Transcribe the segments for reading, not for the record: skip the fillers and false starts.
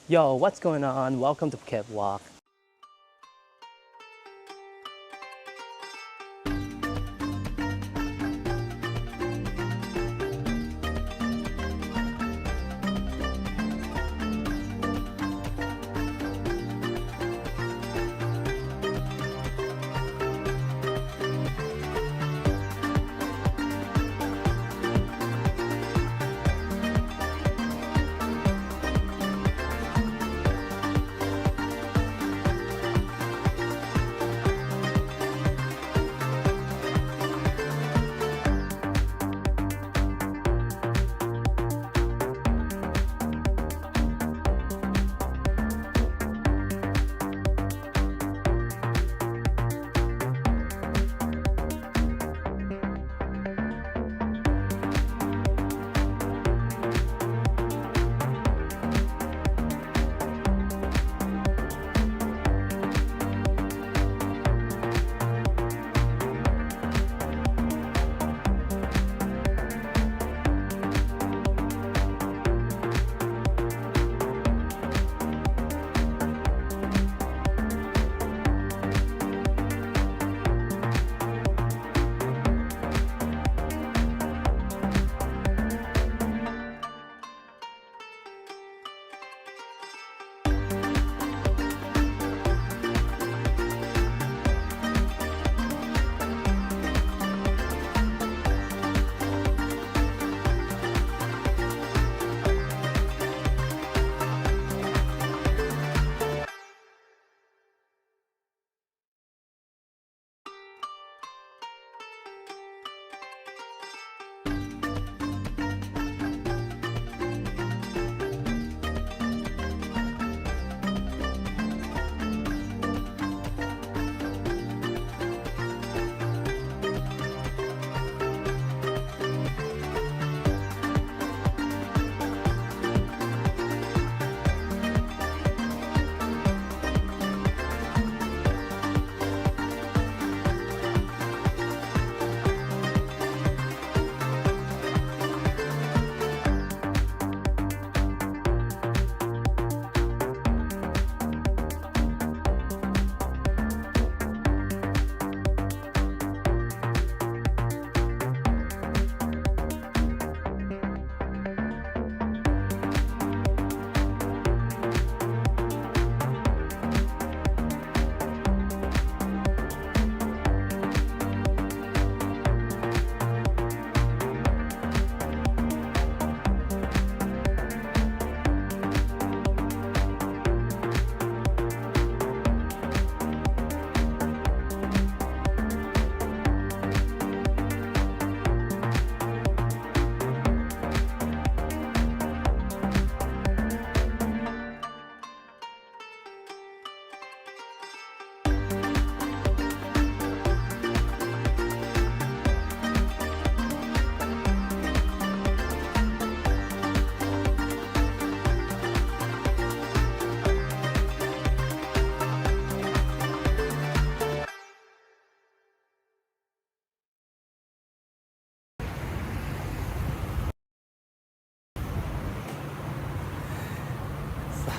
Yo, what's going on? Welcome to Phuket Walk.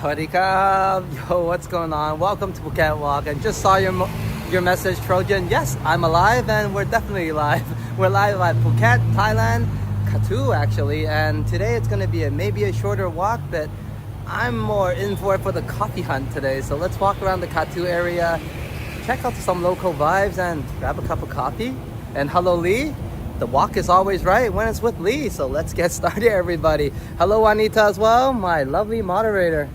Sawadee krab. Yo, what's going on? Welcome to Phuket Walk. And just saw your message, Trojan. Yes, I'm alive and we're definitely live. We're live at Phuket, Thailand, Kathu actually. And today it's going to be maybe a shorter walk, but I'm more in for it for the coffee hunt today. So let's walk around the Kathu area, check out some local vibes and grab a cup of coffee. And hello, Lee. The walk is always right when it's with Lee. So let's get started, everybody. Hello, Anita as well, my lovely moderator.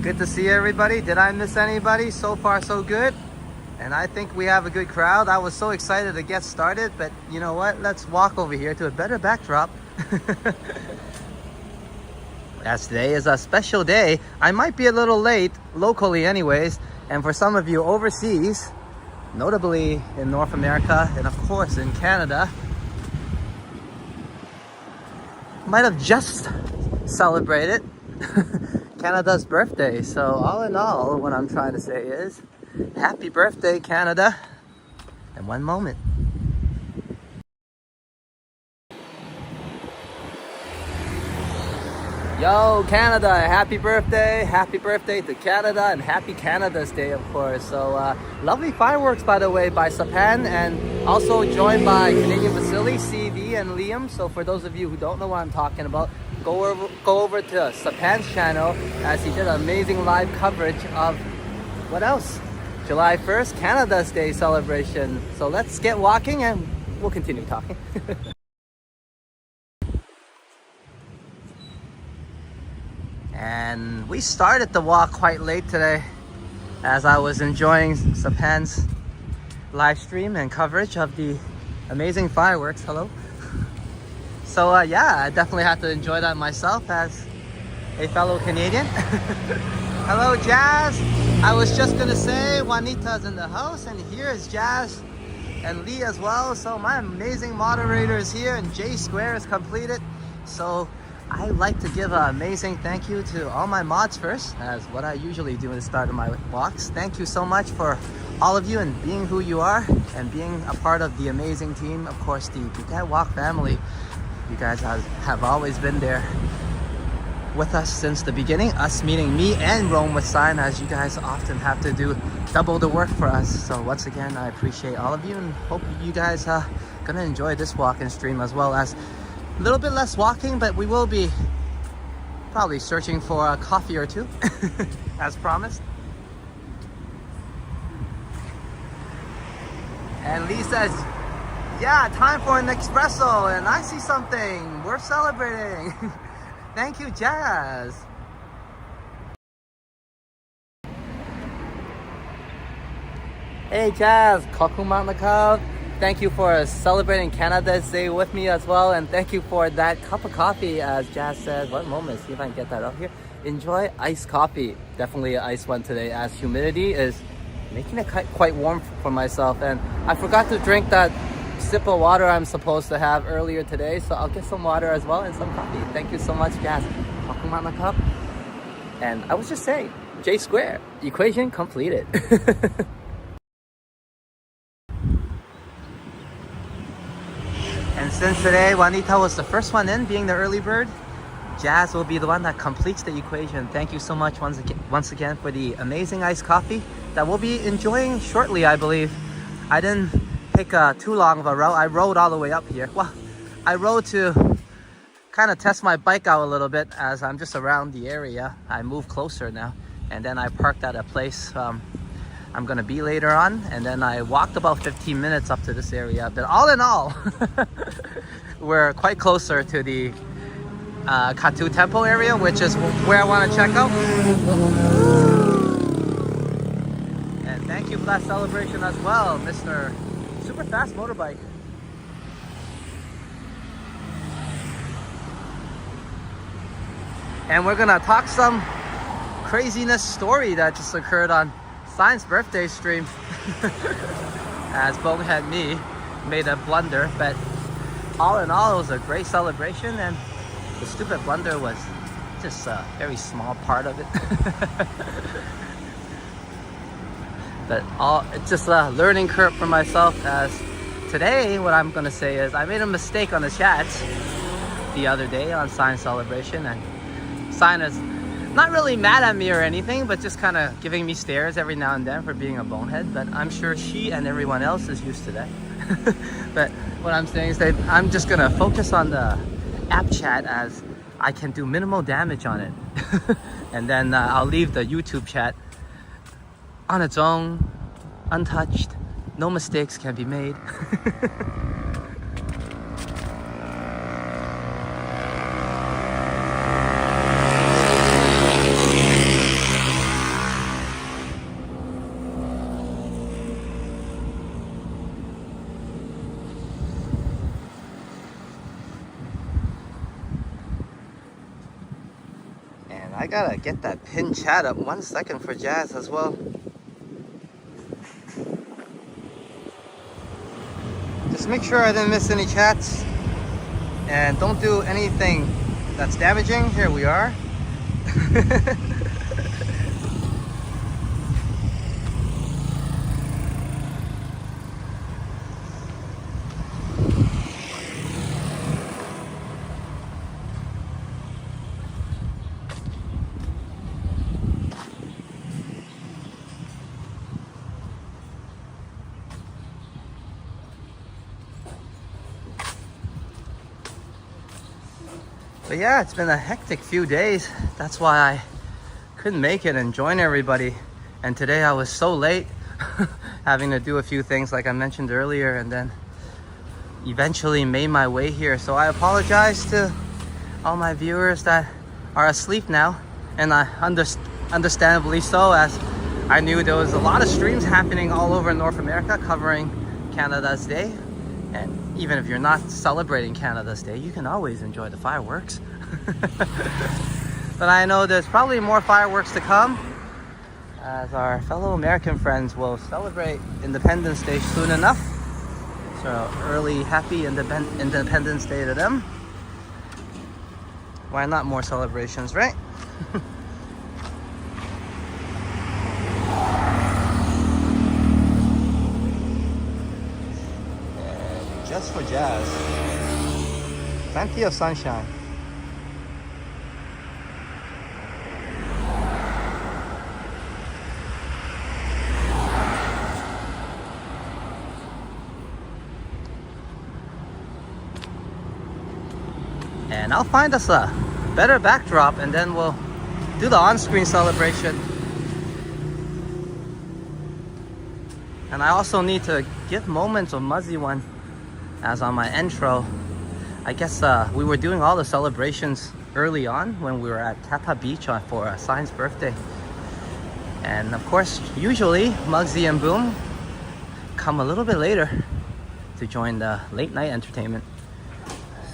Good to see everybody. Did I miss anybody? So far, so good. And I think we have a good crowd. I was so excited to get started, but you know what? Let's walk over here to a better backdrop. As today is a special day. I might be a little late, locally anyways, and for some of you overseas, notably in North America and of course in Canada, might have just celebrated Canada's birthday. So all in all, what I'm trying to say is happy birthday, Canada. And one moment. Yo, Canada, happy birthday to Canada, and happy Canada's Day, of course. So lovely fireworks, by the way, by Sapan, and also joined by Canadian Vasily, CV, and Liam. So for those of you who don't know what I'm talking about, go over to Sapan's channel, as he did amazing live coverage of, what else? July 1st, Canada's Day celebration. So let's get walking and we'll continue talking. And we started the walk quite late today, as I was enjoying Sapan's live stream and coverage of the amazing fireworks. Hello. So yeah, I definitely had to enjoy that myself as a fellow Canadian. Hello, Jazz. I was just gonna say Juanita's in the house, and here is Jazz and Lee as well. So my amazing moderator is here, and J Square is completed. So I like to give an amazing thank you to all my mods first, as what I usually do at the start of my walks. Thank you so much for all of you and being who you are and being a part of the amazing team. Of course, the Phuket Walk family. You guys have always been there with us since the beginning, us meeting me and Rome with Sign, as you guys often have to do double the work for us. So once again, I appreciate all of you and hope you guys are gonna enjoy this walk and stream, as well as a little bit less walking, but we will be probably searching for a coffee or two, as promised. And Lee says, yeah, time for an espresso, and I see something. We're celebrating. Thank you, Jazz. Hey, Jazz. Kakumatnakav. Thank you for celebrating Canada's Day with me as well, and thank you for that cup of coffee, as Jazz said. One moment, see if I can get that up here. Enjoy iced coffee. Definitely an iced one today, as humidity is making it quite warm for myself, and I forgot to drink that sip of water I'm supposed to have earlier today, so I'll get some water as well and some coffee. Thank you so much, Jazz. Kakumatnakav. And I was just saying, J Square, equation completed. And since today Juanita was the first one in, being the early bird, Jazz will be the one that completes the equation. Thank you so much once again for the amazing iced coffee that we'll be enjoying shortly, I believe. I didn't take too long of a route. I rode all the way up here. Well, I rode to kind of test my bike out a little bit, as I'm just around the area. I moved closer now, and then I parked at a place I'm gonna be later on, and then I walked about 15 minutes up to this area. But all in all, we're quite closer to the Kathu temple area, which is where I want to check out. And thank you for that celebration as well, Mr. Super Fast Motorbike. And we're gonna talk some craziness story that just occurred on Sign's birthday stream, as Bonehead me made a blunder, but all in all, it was a great celebration, and the stupid blunder was just a very small part of it. But it's just a learning curve for myself, as today what I'm gonna say is I made a mistake on the chat the other day on Sign celebration, and Sign is not really mad at me or anything, but just kind of giving me stares every now and then for being a bonehead. But I'm sure she and everyone else is used to that. But what I'm saying is that I'm just gonna focus on the app chat, as I can do minimal damage on it. And then I'll leave the YouTube chat on its own, untouched. No mistakes can be made. I gotta get that pin chat up 1 second for Jazz as well. Just make sure I didn't miss any chats, and don't do anything that's damaging. Here we are. But yeah, it's been a hectic few days. That's why I couldn't make it and join everybody. And today I was so late having to do a few things like I mentioned earlier, and then eventually made my way here. So I apologize to all my viewers that are asleep now, and I understandably so, as I knew there was a lot of streams happening all over North America covering Canada's Day. And even if you're not celebrating Canada's Day, you can always enjoy the fireworks. But I know there's probably more fireworks to come, as our fellow American friends will celebrate Independence Day soon enough. So early happy Independence Day to them. Why not more celebrations, right? Just for jazz. Plenty of sunshine. And I'll find us a better backdrop, and then we'll do the on-screen celebration. And I also need to give moments of Muzzy one, as on my intro. I guess we were doing all the celebrations early on when we were at Kathu Beach for Sign's birthday. And of course, usually Muggsy and Boom come a little bit later to join the late night entertainment.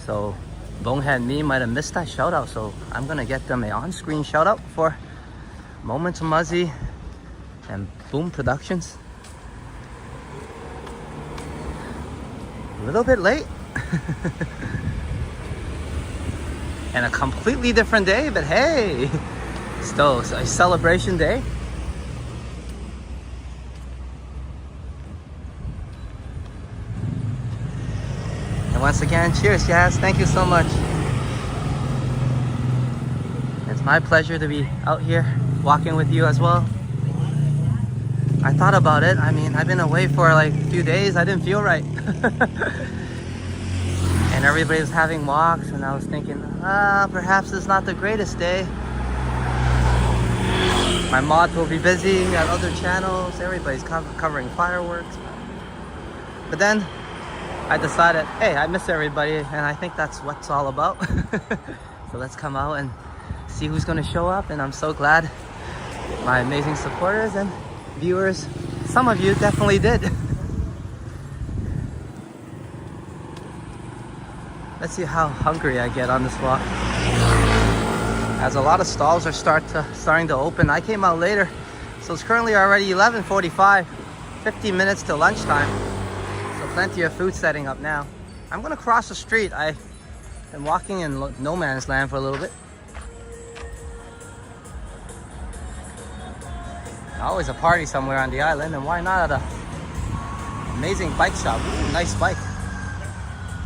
So Bonehead and me might have missed that shout out, so I'm gonna get them an on-screen shout out for Moments of Muzzy and Boom Productions. A little bit late. And a completely different day, but hey, still a celebration day. And once again, cheers, Jazz. Thank you so much. It's my pleasure to be out here walking with you as well. I thought about it. I mean, I've been away for like a few days. I didn't feel right. And everybody was having walks, and I was thinking, perhaps it's not the greatest day. My mods will be busy at other channels. Everybody's covering fireworks. But then I decided, hey, I miss everybody, and I think that's what it's all about. So let's come out and see who's going to show up. And I'm so glad my amazing supporters and viewers, some of you definitely did. Let's see how hungry I get on this walk, as a lot of stalls are starting to open. I came out later, so it's currently already 11:45, 50 minutes till lunchtime, so plenty of food setting up now. I'm gonna cross the street. I've been walking in no man's land for a little bit. Always a party somewhere on the island, and why not at a amazing bike shop? Ooh, nice bike.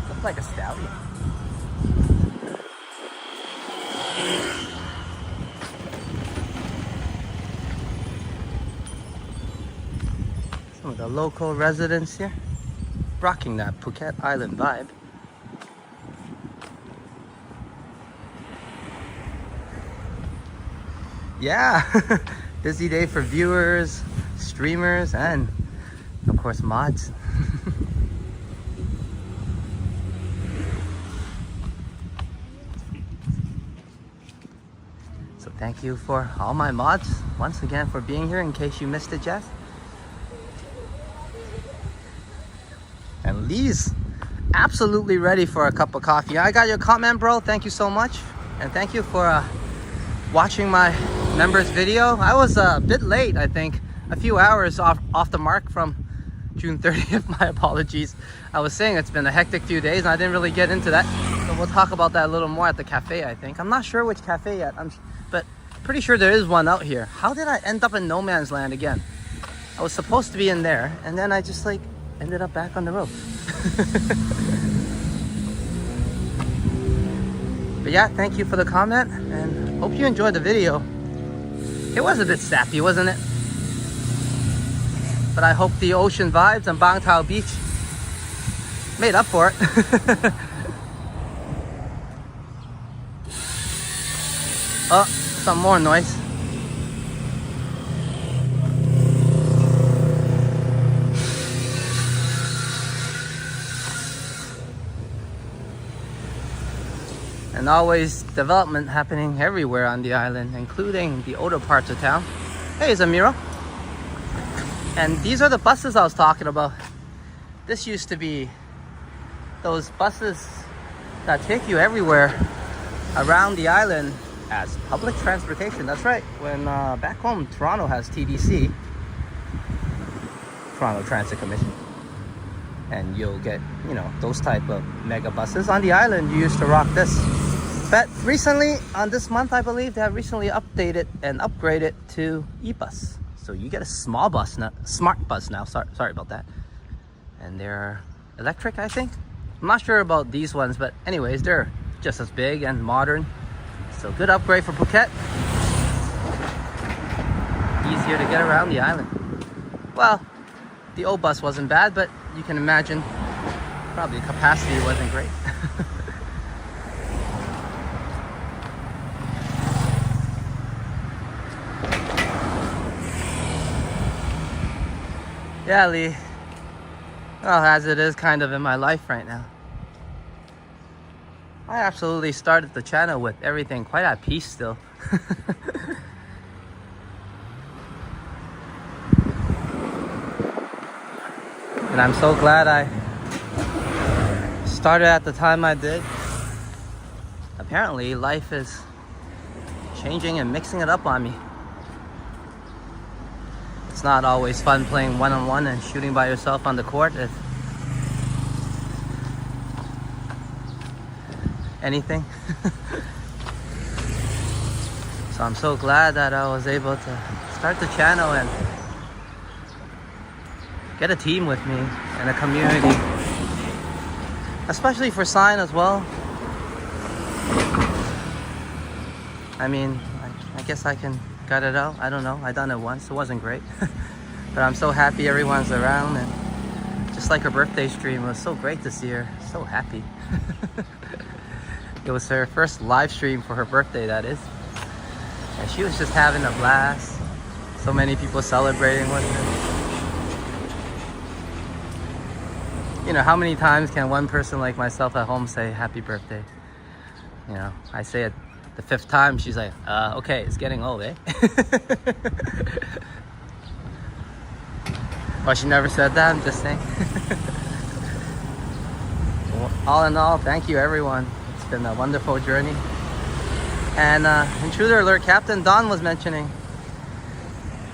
Looks like a stallion. Some of the local residents here, rocking that Phuket Island vibe. Yeah, busy day for viewers, streamers, and of course mods. So thank you for all my mods once again for being here, in case you missed it, Jess. And Lee's absolutely ready for a cup of coffee. I got your comment, bro. Thank you so much. And thank you for watching my members video. I was a bit late, I think. A few hours off the mark from June 30th. My apologies. I was saying it's been a hectic few days, and I didn't really get into that. So we'll talk about that a little more at the cafe, I think. I'm not sure which cafe yet, but pretty sure there is one out here. How did I end up in no man's land again? I was supposed to be in there, and then I just like ended up back on the road. But yeah, thank you for the comment, and hope you enjoyed the video. It was a bit sappy, wasn't it? But I hope the ocean vibes and Bang Tao Beach made up for it. Oh, some more noise. And always development happening everywhere on the island, including the older parts of town. Hey, Zamiro. And these are the buses I was talking about. This used to be those buses that take you everywhere around the island as public transportation. That's right. When back home, Toronto has TTC, Toronto Transit Commission. And you'll get, you know, those type of mega buses. On the island, you used to rock this. But recently, on this month, I believe, they have recently updated and upgraded to e-bus. So you get a small bus now, smart bus now. Sorry about that. And they're electric, I think. I'm not sure about these ones, but anyways, they're just as big and modern. So good upgrade for Phuket. Easier to get around the island. Well, the old bus wasn't bad, but you can imagine probably the capacity wasn't great. Yeah, Lee. Well, as it is kind of in my life right now. I absolutely started the channel with everything quite at peace still. And I'm so glad I started at the time I did. Apparently, life is changing and mixing it up on me. It's not always fun playing one-on-one and shooting by yourself on the court. If anything. So I'm so glad that I was able to start the channel and get a team with me and a community, especially for Sign as well. I mean, I guess I can cut it out. I don't know. I done it once. It wasn't great. But I'm so happy everyone's around, and just like her birthday stream, it was so great to see her. So happy. It was her first live stream for her birthday, that is. And she was just having a blast. So many people celebrating with her. You know, how many times can one person like myself at home say happy birthday? You know, I say it the 5th time, she's like, okay, it's getting old, eh? Well, she never said that, I'm just saying. Well, all in all, thank you everyone. It's been a wonderful journey. And Intruder Alert Captain Don was mentioning,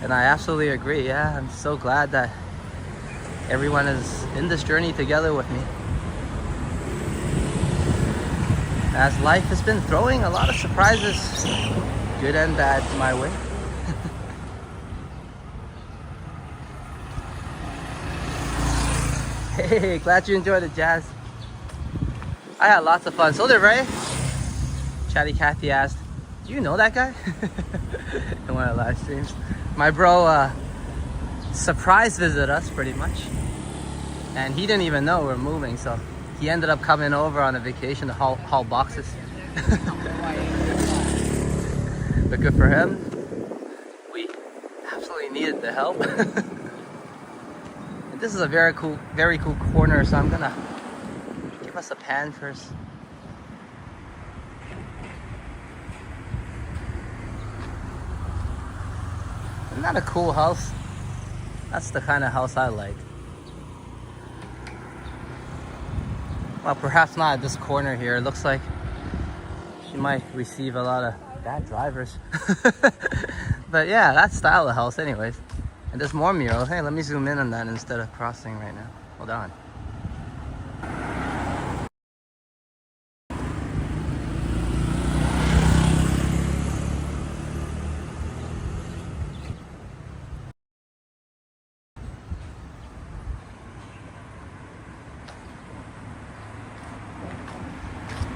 and I absolutely agree, yeah, I'm so glad that everyone is in this journey together with me. As life has been throwing a lot of surprises, good and bad, my way. Hey, glad you enjoyed it, Jazz. I had lots of fun. So did Ray. Chatty Cathy asked, do you know that guy? In one of the live streams. My bro surprise visited us pretty much. And he didn't even know we were moving, so he ended up coming over on a vacation to haul boxes. But good for him. We absolutely needed the help. And this is a very cool corner, so I'm gonna give us a pan first. Isn't that a cool house? That's the kind of house I like. Well, perhaps not at this corner here. It looks like she might receive a lot of bad drivers. But yeah, that style of house anyways. And there's more murals. Hey, let me zoom in on that instead of crossing right now. Hold on.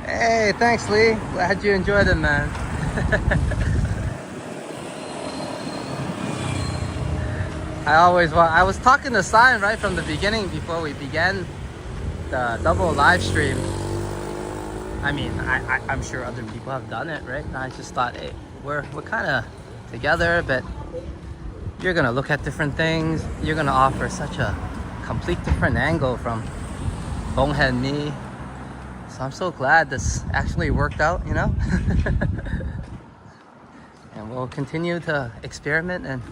Hey, thanks Lee. Glad you enjoyed it, man. I was talking to Sign right from the beginning before we began the double live stream. I mean, I'm sure other people have done it, right? And I just thought, hey, we're kind of together, but you're gonna look at different things. You're gonna offer such a complete different angle from Bonehead me. So I'm so glad this actually worked out, you know? And we'll continue to experiment and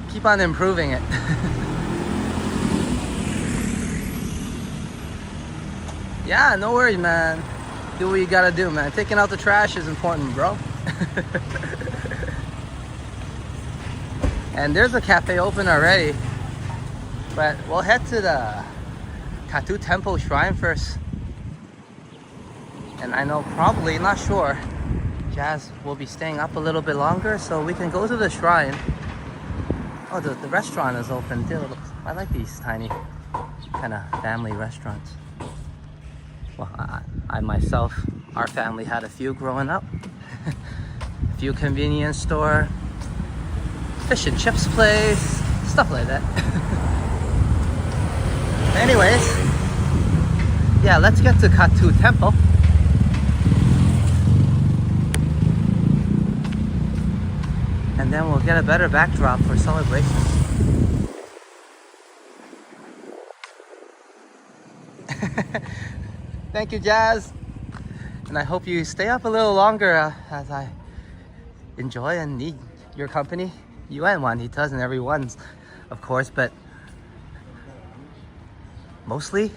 keep on improving it. Yeah, no worries, man. Do what you gotta do, man. Taking out the trash is important, bro. And there's a cafe open already, but we'll head to the Kathu Temple Shrine first. And I know, probably, not sure, Jazz will be staying up a little bit longer, so we can go to the shrine. Oh, the restaurant is open too. I like these tiny kind of family restaurants. Well, I myself, our family had a few growing up. A few convenience store, fish and chips place, stuff like that. Anyways, yeah, let's get to Kathu Temple. And then we'll get a better backdrop for celebrations. Thank you, Jazz. And I hope you stay up a little longer as I enjoy and need your company. You and Juanitas and everyone's, of course, but mostly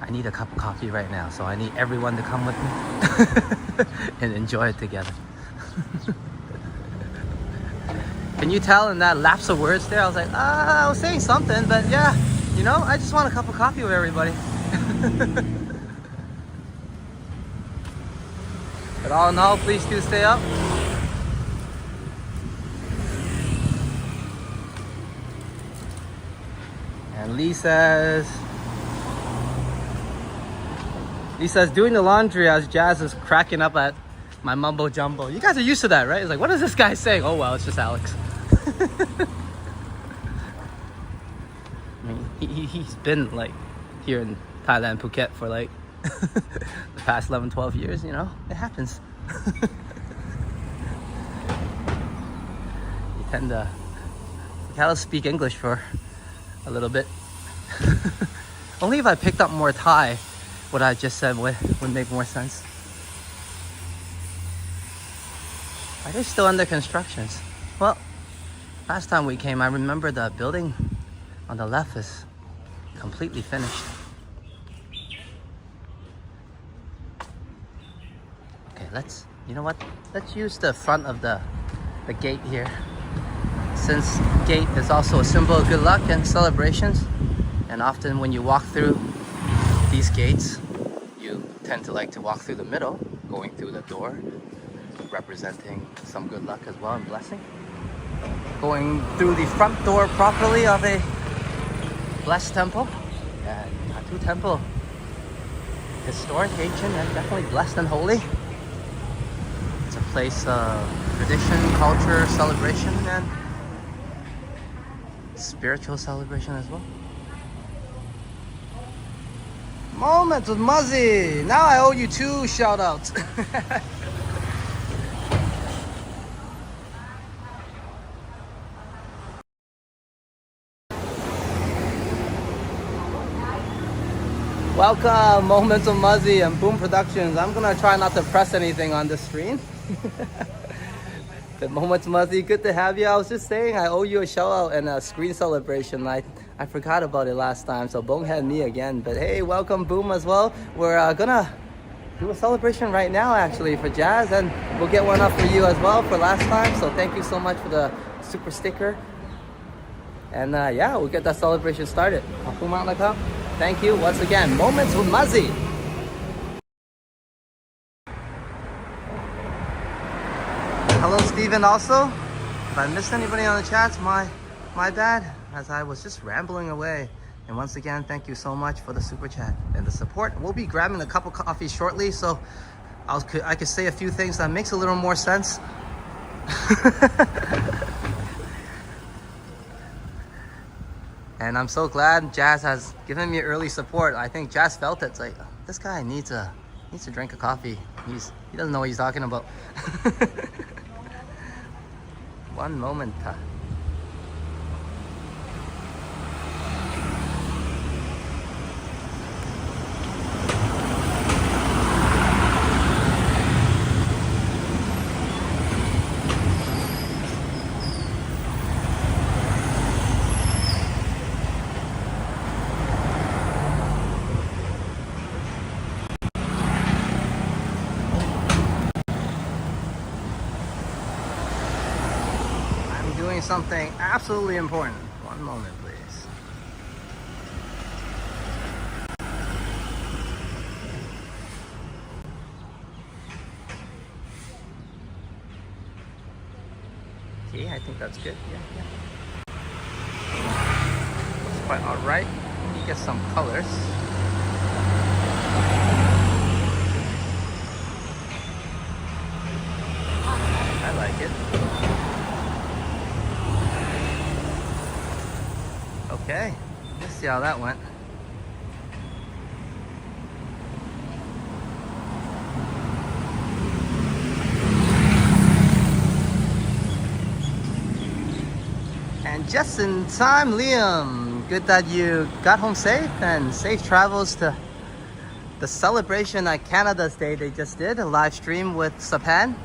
I need a cup of coffee right now, so I need everyone to come with me and enjoy it together. Can you tell in that lapse of words there? I was like, I was saying something, but yeah, you know, I just want a cup of coffee with everybody. But all in all, please do stay up. And Lisa's doing the laundry as Jazz is cracking up at my mumbo jumbo. You guys are used to that, right? It's like, what is this guy saying? Oh well, it's just Alex. I mean, he's been like here in Thailand, Phuket for like the past 11, 12 years, you know? It happens. You tend to gotta speak English for a little bit. Only if I picked up more Thai, what I just said would make more sense. Are they still under construction? Well, last time we came, I remember the building on the left is completely finished. Okay, you know what? Let's use the front of the gate here. Since gate is also a symbol of good luck and celebrations, and often when you walk through these gates, you tend to like to walk through the middle, going through the door, representing some good luck as well and blessing. Going through the front door properly of a blessed temple. And Kathu Temple, historic, ancient, and definitely blessed and holy. It's a place of tradition, culture, celebration, and spiritual celebration as well. Moments with Muzzy. Now I owe you 2 shout outs. Welcome, Moments of Muzzy and Boom Productions. I'm gonna try not to press anything on the screen. But Moments Muzzy, good to have you. I was just saying I owe you a shout out and a screen celebration. I forgot about it last time, so bonehead me again. But hey, welcome Boom as well. We're gonna do a celebration right now actually for Jazz, and we'll get one up for you as well for last time. So thank you so much for the super sticker. And yeah, we'll get that celebration started. Thank you once again. Moments with Muzzy. Hello, Steven, also. If I missed anybody on the chats, my bad, as I was just rambling away. And once again, thank you so much for the super chat and the support. We'll be grabbing a cup of coffee shortly, so I could say a few things that makes a little more sense. And I'm so glad Jazz has given me early support. I think Jazz felt it. It's like, this guy needs a Needs to drink a coffee. He doesn't know what he's talking about. One moment. Doing something absolutely important. One moment, please. Okay, I think that's good. Yeah. Looks quite alright. Let me get some colors. I like it. Okay, let's see how that went. And just in time, Liam. Good that you got home safe and safe travels to the celebration at Canada's Day they just did, a live stream with Sapan.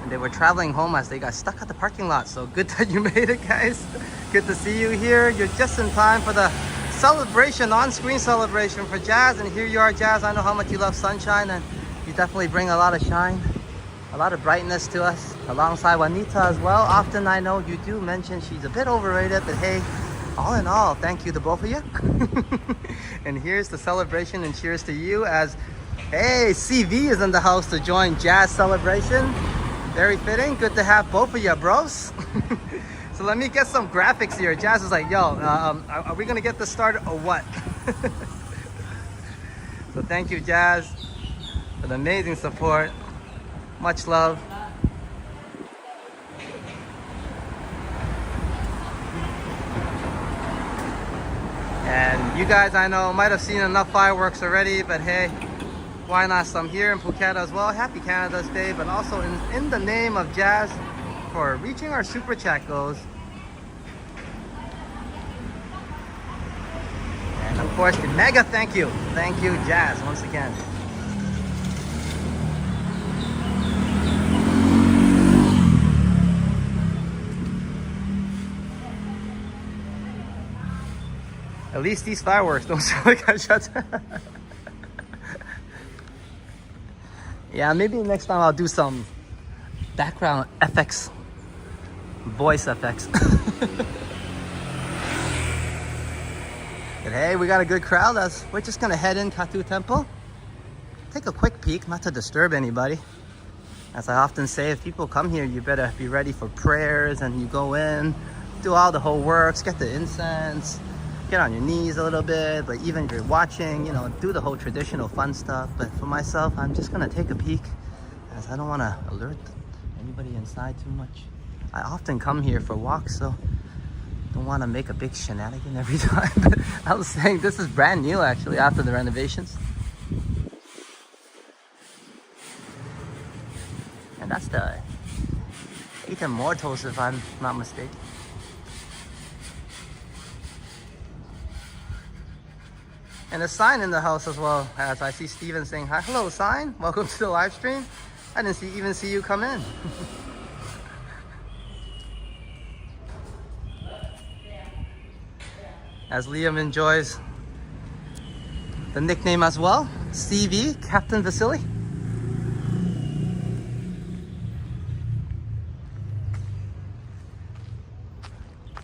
And they were traveling home as they got stuck at the parking lot. So good that you made it, guys. Good to see you here. You're just in time for the celebration, on-screen celebration for Jazz. And here you are, Jazz. I know how much you love sunshine, and you definitely bring a lot of shine, a lot of brightness to us, alongside Juanita as well. Often I know you do mention she's a bit overrated, but hey, all in all, thank you to both of you. And here's the celebration, and cheers to you as, hey, CV is in the house to join Jazz celebration. Very fitting. Good to have both of you, bros. So let me get some graphics here. Jazz is like, yo, are we gonna get this started or what? So thank you, Jazz, for the amazing support. Much love. And you guys, I know, might have seen enough fireworks already, but hey, why not some here in Phuket as well? Happy Canada's Day, but also in the name of Jazz for reaching our super chat goals. And of course, the mega thank you. Thank you, Jazz, once again. At least these fireworks don't sound like I shut. Yeah, maybe next time I'll do some background effects, voice effects. But hey, we got a good crowd. We're just gonna head in Kathu Temple. Take a quick peek, not to disturb anybody. As I often say, if people come here, you better be ready for prayers, and you go in, do all the whole works, get the incense, get on your knees a little bit, but even if you're watching, you know, do the whole traditional fun stuff. But for myself, I'm just gonna take a peek, as I don't want to alert anybody inside too much. I often come here for walks, so don't want to make a big shenanigan every time. But I was saying, this is brand new actually after the renovations. And that's the Eight Immortals, if I'm not mistaken. And a sign in the house as well, as I see Steven saying hi. Hello, sign. Welcome to the live stream. I didn't even see you come in. As Liam enjoys the nickname as well, CV, Captain Vasily.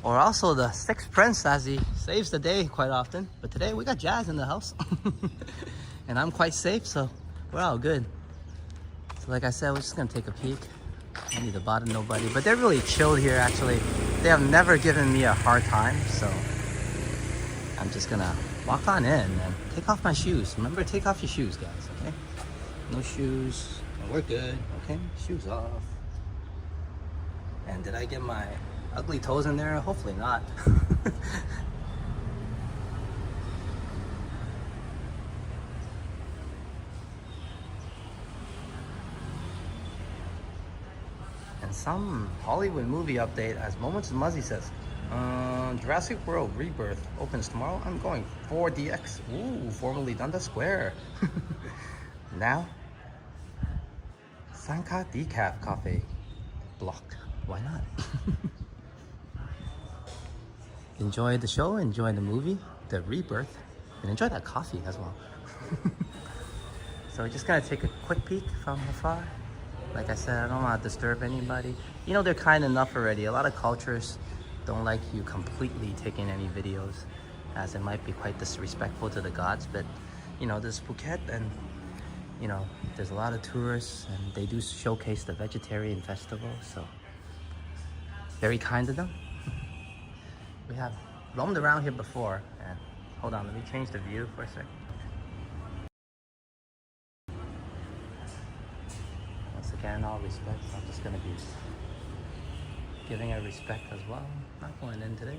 Or also the Sixth Prince, as he saves the day quite often. But today we got Jazz in the house. And I'm quite safe, so we're all good. So like I said, we're just gonna take a peek. I need to bother nobody, but they're really chilled here actually. They have never given me a hard time, so I'm just gonna walk on in and take off my shoes. Remember, take off your shoes, guys, okay? No shoes, we're good, okay? Shoes off. And did I get my ugly toes in there? Hopefully not. some Hollywood movie update as Moments with Muzzy says. Jurassic World Rebirth opens tomorrow. I'm going 4DX. Ooh, formerly Dundas Square. Now, Sanka Decaf Cafe blocked. Why not? Enjoy the show, enjoy the movie, the Rebirth, and enjoy that coffee as well. So we're just gonna take a quick peek from afar. Like I said, I don't want to disturb anybody. You know, they're kind enough already. A lot of cultures don't like you completely taking any videos, as it might be quite disrespectful to the gods. But you know, this is Phuket, and you know, there's a lot of tourists, and they do showcase the vegetarian festival, so very kind of them. We have roamed around here before, and hold on, let me change the view for a sec. Once again, all respect, I'm just gonna be giving her respect as well. Not going in today,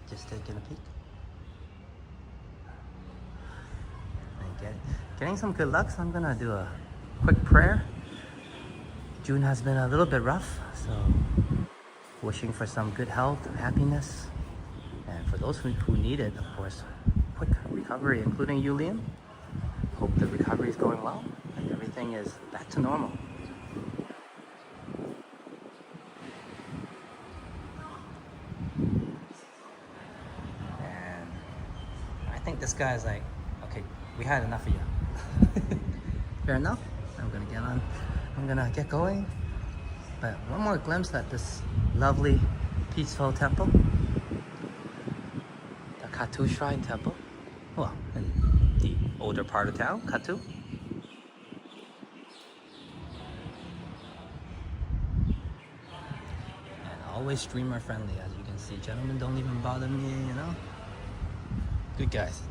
just taking a peek. And getting some good luck, so I'm gonna do a quick prayer. June has been a little bit rough, so wishing for some good health, happiness, and for those who need it, of course, quick recovery, including you, Liam. Hope the recovery is going well and everything is back to normal. And I think this guy is like, okay, we had enough of you. Fair enough. I'm gonna get going. But one more glimpse at this lovely, peaceful temple. The Kathu Shrine Temple. Well, in the older part of town, Kathu. And always streamer friendly, as you can see. Gentlemen don't even bother me, you know? Good guys.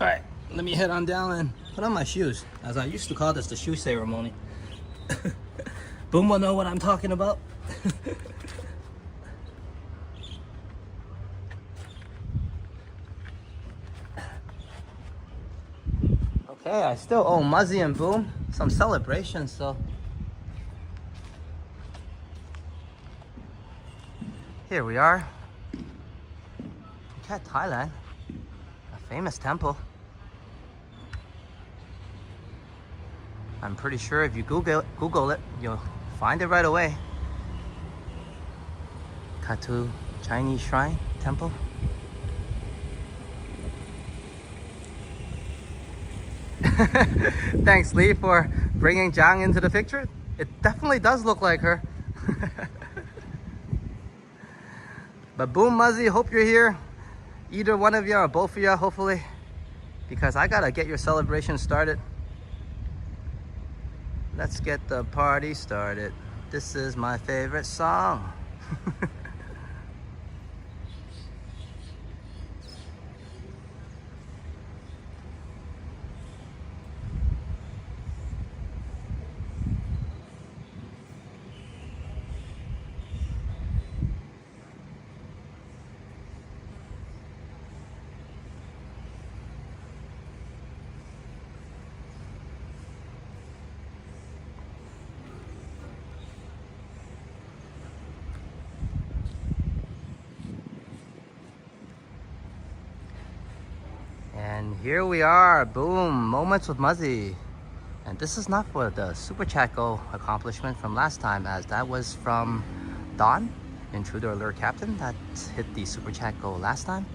Alright, let me head on down and put on my shoes. As I used to call this the shoe ceremony. Boom will know what I'm talking about. Okay, I still owe Muzzy and Boom some celebration, so here we are. Phuket, Thailand, a famous temple. I'm pretty sure if you Google it, you'll find it right away. Kathu Chinese Shrine Temple. Thanks, Lee, for bringing Zhang into the picture. It definitely does look like her. But Boom, Muzzy, hope you're here. Either one of you or both of you, hopefully, because I gotta get your celebration started. Let's get the party started. This is my favorite song. And here we are, boom, Moments with Muzzy. And this is not for the Super Chat Go accomplishment from last time, as that was from Don, Intruder Alert Captain, that hit the Super Chat Go last time.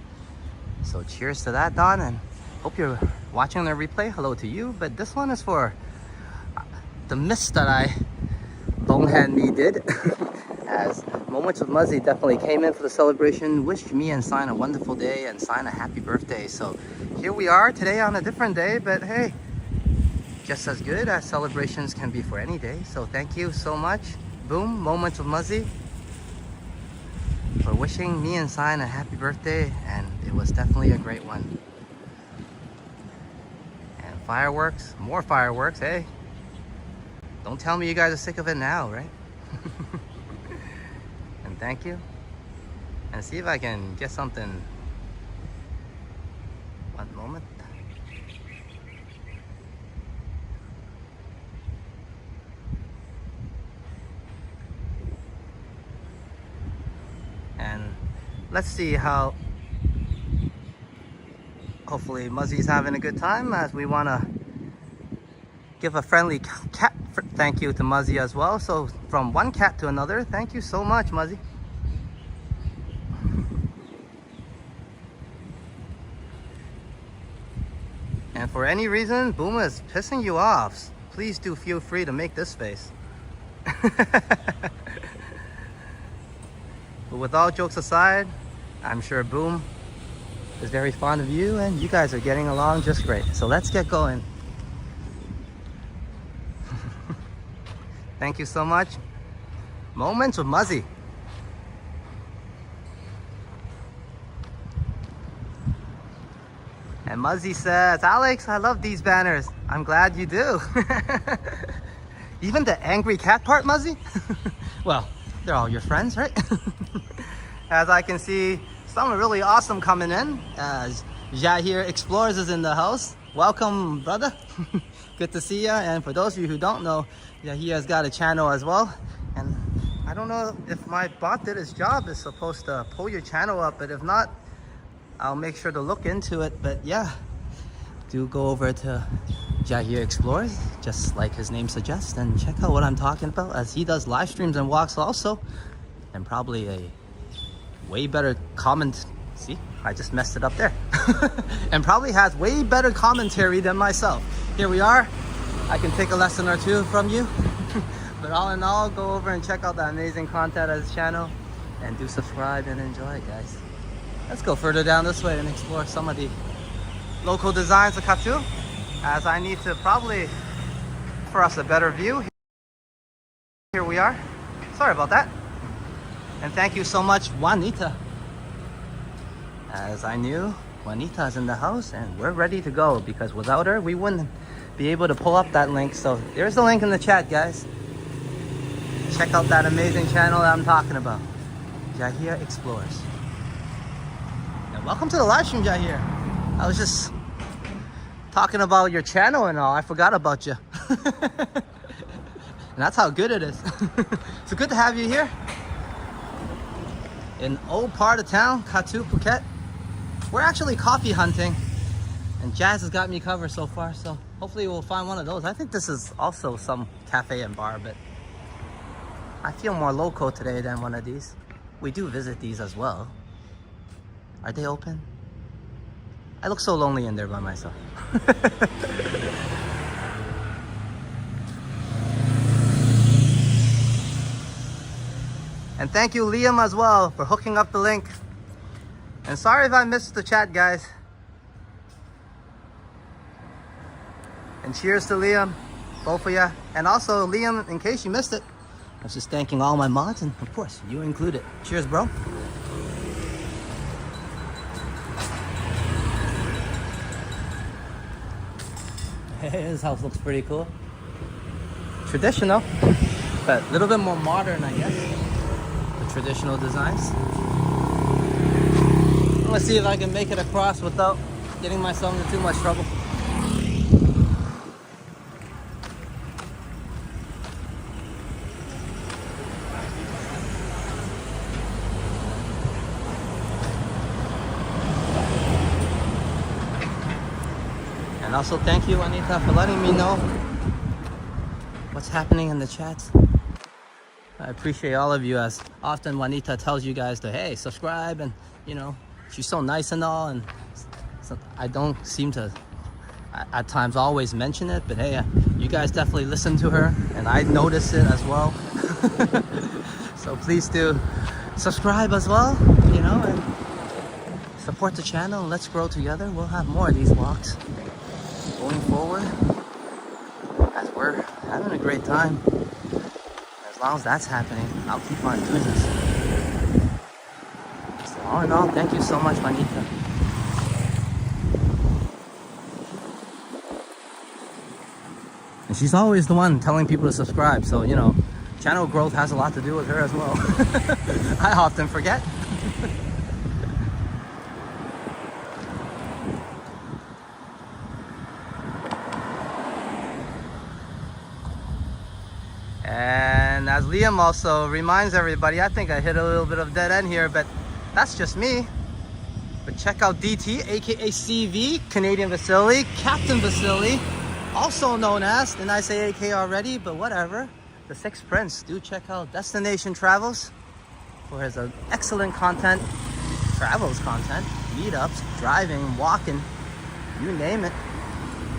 So cheers to that, Don, and hope you're watching the replay. Hello to you, but this one is for the miss that Bonehead me did. As Moments with Muzzy definitely came in for the celebration, wished me and Sign a wonderful day and Sign a happy birthday. So here we are today on a different day, but hey, just as good as celebrations can be for any day. So thank you so much, Boom, Moments with Muzzy, for wishing me and Sign a happy birthday, and it was definitely a great one. And fireworks, more fireworks, hey. Don't tell me you guys are sick of it now, right? And thank you. And see if I can get something. One moment. let's see how. Hopefully Muzzy's having a good time, as we want to give a friendly cat thank you to Muzzy as well. So from one cat to another, thank you so much, Muzzy. And for any reason Booma is pissing you off, please do feel free to make this face. But with all jokes aside, I'm sure Boom is very fond of you, and you guys are getting along just great. So let's get going. Thank you so much. Moments with Muzzy. And Muzzy says, Alex, I love these banners. I'm glad you do. Even the angry cat part, Muzzy? Well, they're all your friends, right? As I can see, someone really awesome coming in. As Jahir Explores is in the house. Welcome, brother. Good to see ya. And for those of you who don't know, Jahir has got a channel as well. And I don't know if my bot did his job. It's supposed to pull your channel up, but if not, I'll make sure to look into it. But yeah, do go over to Jahir Explores, just like his name suggests, and check out what I'm talking about, as he does live streams and walks also, and probably a way better comment. See, I just messed it up there. And probably has way better commentary than myself. Here we are. I can take a lesson or two from you. But all in all, go over and check out the amazing content of his channel, and do subscribe and enjoy, guys. Let's go further down this way and explore some of the local designs of Kathu, as I need to probably, for us, a better view. Here we are. Sorry about that. And thank you so much, Juanita. As I knew, Juanita's in the house, and we're ready to go, because without her, we wouldn't be able to pull up that link. So there's the link in the chat, guys. Check out that amazing channel that I'm talking about. Jahir Explores. And welcome to the live stream, Jahir. I was just talking about your channel and all. I forgot about you. And that's how good it is. So good to have you here. In old part of town, Kathu, Phuket. We're actually coffee hunting, and Jazz has got me covered so far, so hopefully we'll find one of those. I think this is also some cafe and bar, but I feel more local today than one of these. We do visit these as well. Are they open? I look so lonely in there by myself. And thank you, Liam, as well, for hooking up the link. And sorry if I missed the chat, guys. And cheers to Liam, both of you. And also, Liam, in case you missed it, I was just thanking all my mods, and of course, you included. Cheers, bro. His house looks pretty cool. Traditional, but a little bit more modern, I guess. The traditional designs. I'm gonna see if I can make it across without getting myself into too much trouble. And also thank you, Anita, for letting me know what's happening in the chats. I appreciate all of you, as often Juanita tells you guys to, hey, subscribe, and you know, she's so nice and all, and so I don't seem to at times always mention it, but hey, you guys definitely listen to her, and I notice it as well. So please do subscribe as well, you know, and support the channel, and let's grow together. We'll have more of these walks going forward, as we're having a great time. As long as that's happening, I'll keep on doing this. So all in all, thank you so much, Juanita. And she's always the one telling people to subscribe, so you know, channel growth has a lot to do with her as well. I often forget. And as Liam also reminds everybody, I think I hit a little bit of dead end here, but that's just me. But check out DT, aka CV, Canadian Vasily, Captain Vasily, also known as, didn't I say AK already? But whatever. The Sixth Prince. Do check out Destination Travels for his excellent content, travels content, meetups, driving, walking, you name it,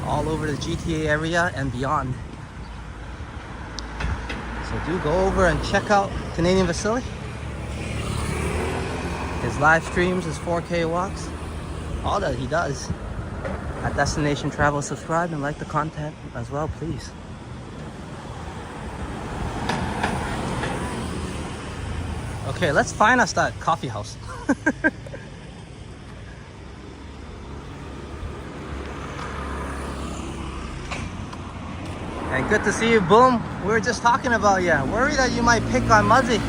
all over the GTA area and beyond. So do go over and check out Canadian Vasily. His live streams, his 4K walks, all that he does at Destination Travel. Subscribe and like the content as well, please. Okay, let's find us that coffee house. And good to see you, Boom. We were just talking about you. Worried that you might pick on Muzzy.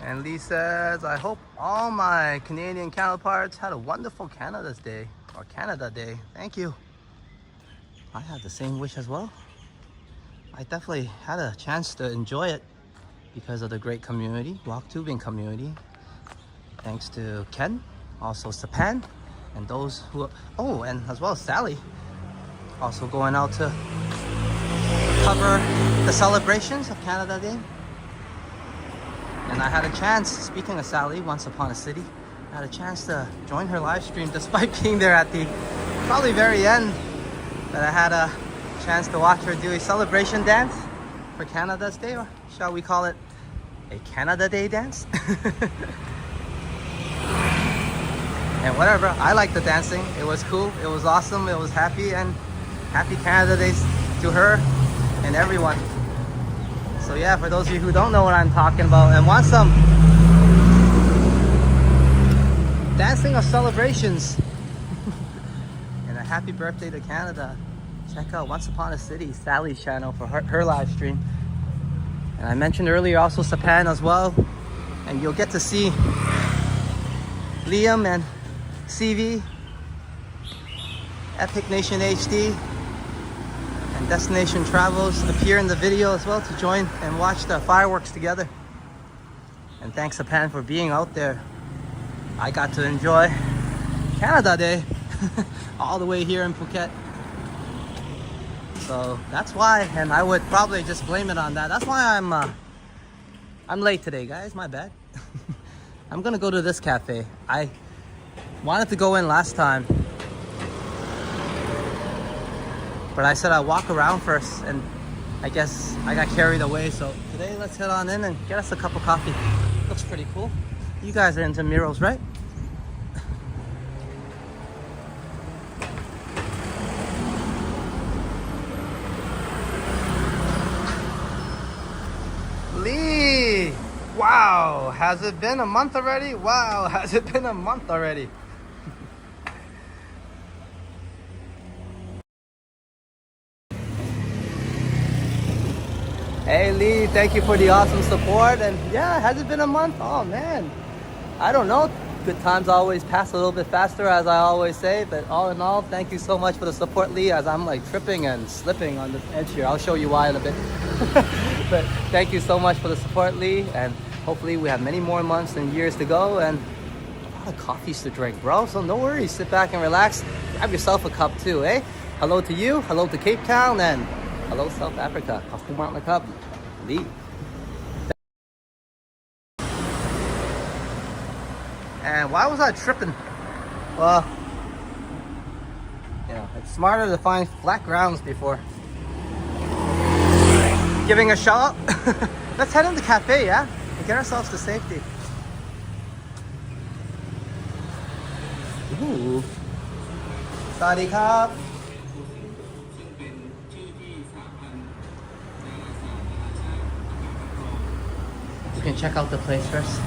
And Lee says, I hope all my Canadian counterparts had a wonderful Canada's Day, or Canada Day. Thank you. I had the same wish as well. I definitely had a chance to enjoy it because of the great community, walk tubing community. Thanks to Ken, also Sapan, and those who, oh, and as well as Sally, also going out to cover the celebrations of Canada Day. And I had a chance, speaking of Sally, Once Upon a City, I had a chance to join her live stream despite being there at the probably very end. But I had a chance to watch her do a celebration dance for Canada's Day, or shall we call it a Canada Day dance? And whatever, I liked the dancing. It was cool, it was awesome, it was happy, and happy Canada Day to her and everyone. So yeah, for those of you who don't know what I'm talking about and want some dancing or celebrations and a happy birthday to Canada, check out Once Upon a City, Sally's channel for her live stream. And I mentioned earlier also Sapan as well, and you'll get to see Liam and CV, Epic Nation HD, and Destination Travels appear in the video as well to join and watch the fireworks together. And thanks Sapan for being out there. I got to enjoy Canada Day all the way here in Phuket. So that's why, and I would probably just blame it on that. That's why I'm late today, guys. My bad. I'm gonna go to this cafe. I wanted to go in last time, but I said I'd walk around first, and I guess I got carried away. So today, let's head on in and get us a cup of coffee. Looks pretty cool. You guys are into murals, right? Lee! Wow, has it been a month already? Wow, has it been a month already? Hey Lee, thank you for the awesome support. And yeah, has it been a month? Oh man, I don't know. Good times always pass a little bit faster, as I always say. But all in all, thank you so much for the support, Lee, as I'm like tripping and slipping on this edge here. I'll show you why in a bit. But thank you so much for the support, Lee. And hopefully we have many more months and years to go, and a lot of coffees to drink, bro. So no worries, sit back and relax. Grab yourself a cup too, eh? Hello to you, hello to Cape Town, and hello South Africa. Kafu Mountain Cup, Lee. And why was I tripping? Well, you know, it's smarter to find flat grounds before giving a shot. Let's head in the cafe, yeah? And get ourselves to safety. Ooh. Sawadee krap. can check out the place first.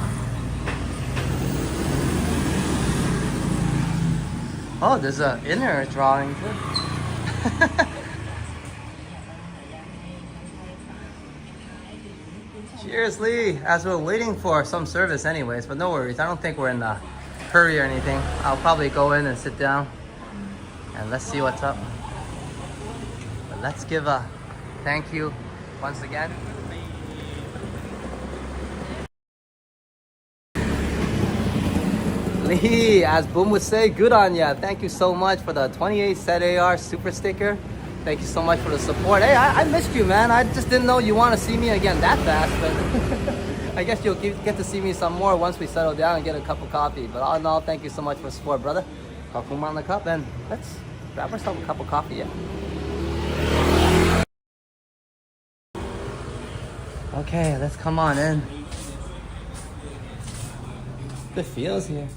Oh, there's an inner drawing too. Cheers, Lee. As we're waiting for some service anyways, but no worries. I don't think we're in a hurry or anything. I'll probably go in and sit down and let's see what's up. But let's give a thank you once again. Lee, as Boom would say, good on ya. Thank you so much for the 28 set AR super sticker. Thank you so much for the support. Hey, I missed you, man. I just didn't know you want to see me again that fast, but I guess you'll get to see me some more once we settle down and get a cup of coffee. But all in all, thank you so much for the support, brother. Kakuma on the cup, and let's grab ourselves a cup of coffee, yeah. Okay, let's come on in. Good feels here.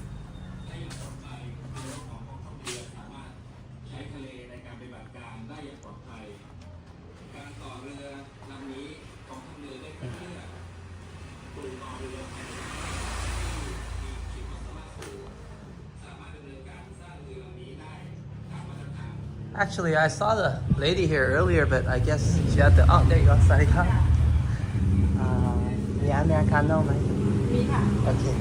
Actually, I saw the lady here earlier, but I guess she had to. Oh, there you go. Sorry. Yeah, Americano, man. Okay.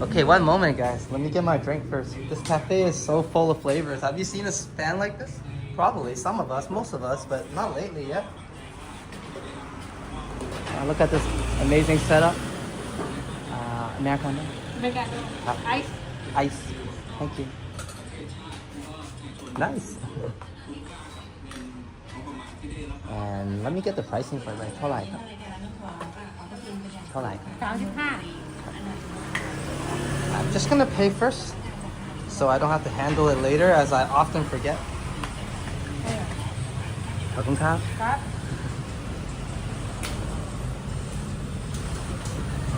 Okay, one moment, guys. Let me get my drink first. This cafe is so full of flavors. Have you seen a stand like this? Probably, some of us, most of us, but not lately yet. Look at this amazing setup. Americano. Americano. Ice. Ice. Thank you. Nice. And let me get the pricing for like เท่าไหร่ครับเท่าไหร่ครับ 35 I'm just gonna pay first, so I don't have to handle it later, as I often forget. ขอบคุณครับ ครับ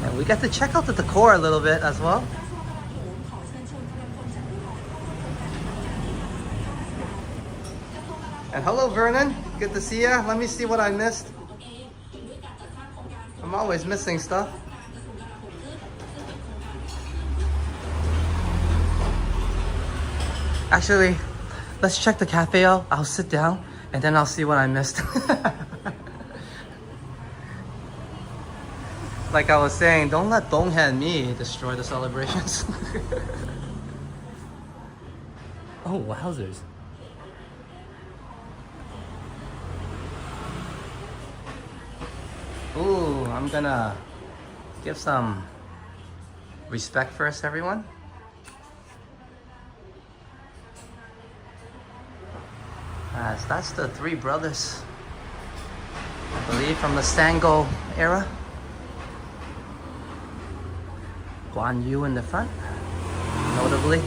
And we got to check out the decor a little bit as well. And hello, Vernon. Good to see ya. Let me see what I missed. I'm always missing stuff. Actually, let's check the cafe out. I'll sit down and then I'll see what I missed. Like I was saying, don't let Donghan me destroy the celebrations. Oh, wowzers. Ooh, I'm gonna give some respect first, everyone. As that's the three brothers, I believe, from the Sango era. Guan Yu in the front, notably.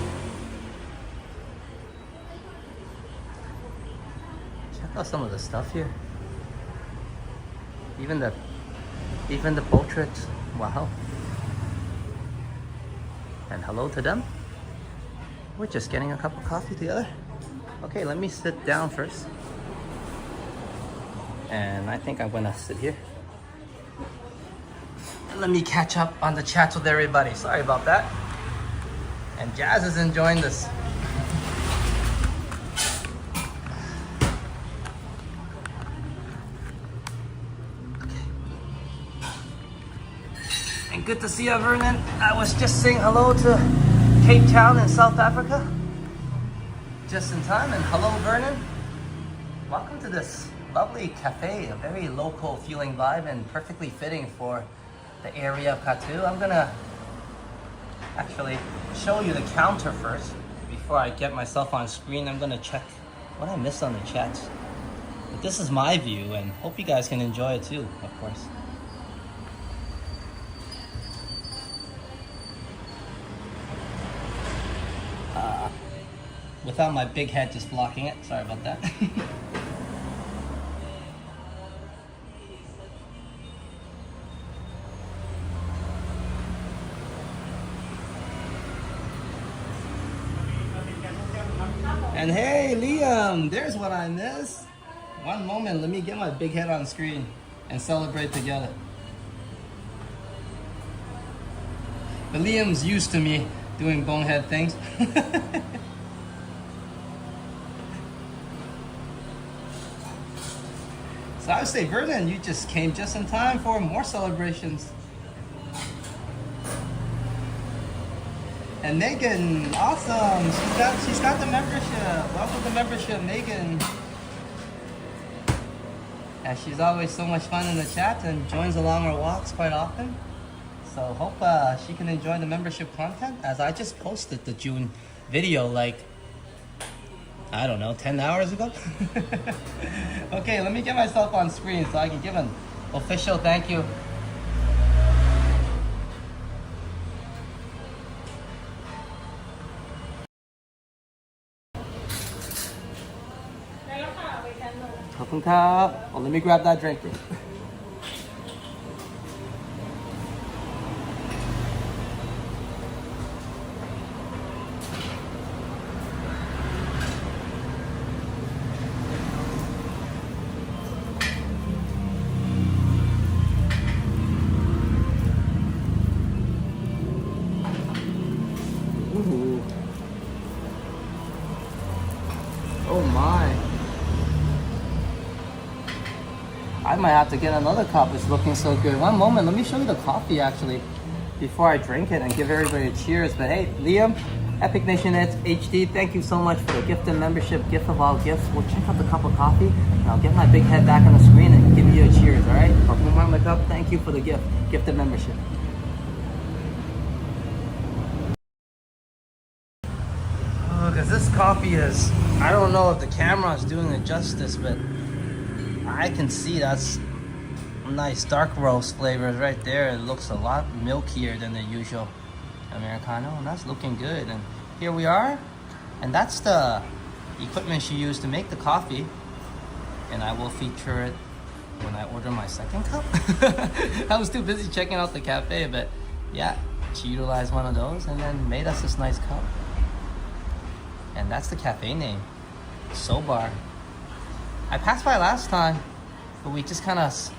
Check out some of the stuff here. Even the portraits. Wow. And hello to them. We're just getting a cup of coffee together. Okay, let me sit down first. And I think I'm gonna sit here. Let me catch up on the chats with everybody. Sorry about that. And Jazz is enjoying this. And good to see you, Vernon. I was just saying hello to Cape Town in South Africa. Just in time. And hello, Vernon. Welcome to this lovely cafe. A very local feeling vibe and perfectly fitting for the area of Kathu. I'm gonna actually show you the counter first before I get myself on screen. I'm gonna check what I missed on the chats. But this is my view, and hope you guys can enjoy it too, of course. Without my big head just blocking it. Sorry about that. And hey, Liam, there's what I missed. One moment, let me get my big head on screen and celebrate together. But Liam's used to me doing bonehead things. So I would say, Vernon, you just came just in time for more celebrations. And Megan, awesome. She's got the membership. Welcome to membership, Megan. And she's always so much fun in the chat and joins along our walks quite often. So hope she can enjoy the membership content, as I just posted the June video like, I don't know, 10 hours ago. Okay, let me get myself on screen so I can give an official thank you. Oh, let me grab that drink. Ooh. Oh my. I might have to get another cup. It's looking so good. One moment, let me show you the coffee actually before I drink it and give everybody a cheers. But hey, Liam, Epic Nation HD, thank you so much for the gift and membership, gift of all gifts. We'll check out the cup of coffee and I'll get my big head back on the screen and give you a cheers, all right? I'll put on my cup. Thank you for the gift and membership. Because this coffee is, I don't know if the camera is doing it justice, but I can see that's nice dark roast flavors right there. It looks a lot milkier than the usual Americano, and that's looking good. And here we are, and that's the equipment she used to make the coffee, and I will feature it when I order my second cup. I was too busy checking out the cafe, but yeah, she utilized one of those and then made us this nice cup. And that's the cafe name, Sobar. I passed by last time, but we just kind of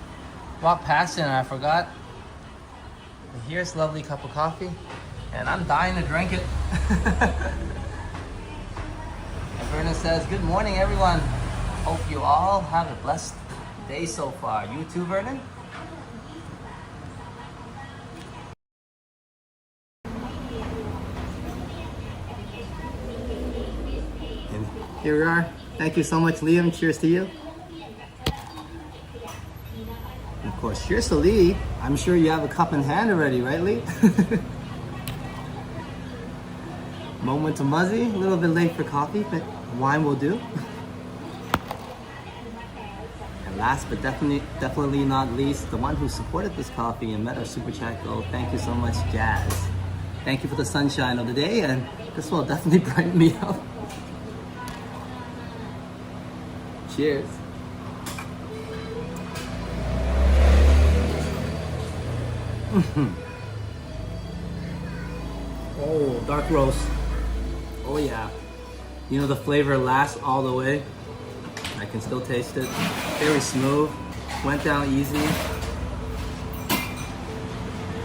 walked past it and I forgot. But here's a lovely cup of coffee, and I'm dying to drink it. And Vernon says, good morning everyone. Hope you all have a blessed day so far. You too, Vernon? Here we are. Thank you so much, Liam. Cheers to you. And of course, cheers to Lee. I'm sure you have a cup in hand already, right, Lee? Moment to Muzzy. A little bit late for coffee, but wine will do. And last but definitely not least, the one who supported this coffee and met our super chat goal. Thank you so much, Jazz. Thank you for the sunshine of the day, and this will definitely brighten me up. Cheers. Oh, dark roast. Oh yeah. You know the flavor lasts all the way. I can still taste it. Very smooth. Went down easy.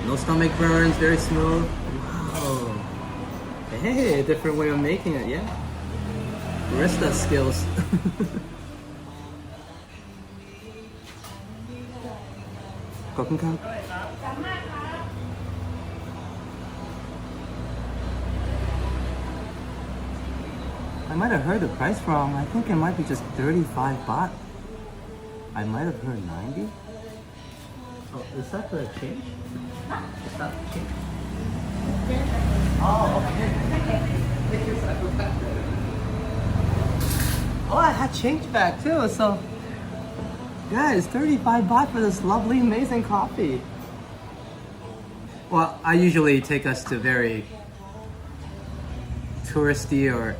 No stomach burns. Very smooth. Wow. Hey, a different way of making it. Yeah. Barista skills. Cooking cup. I might have heard the price wrong. I think it might be just 35 baht. I might have heard 90. Oh, is that the change? Is that the change? Oh, okay. Oh, I had change back too, so guys, 35 baht for this lovely, amazing coffee. Well, I usually take us to very touristy or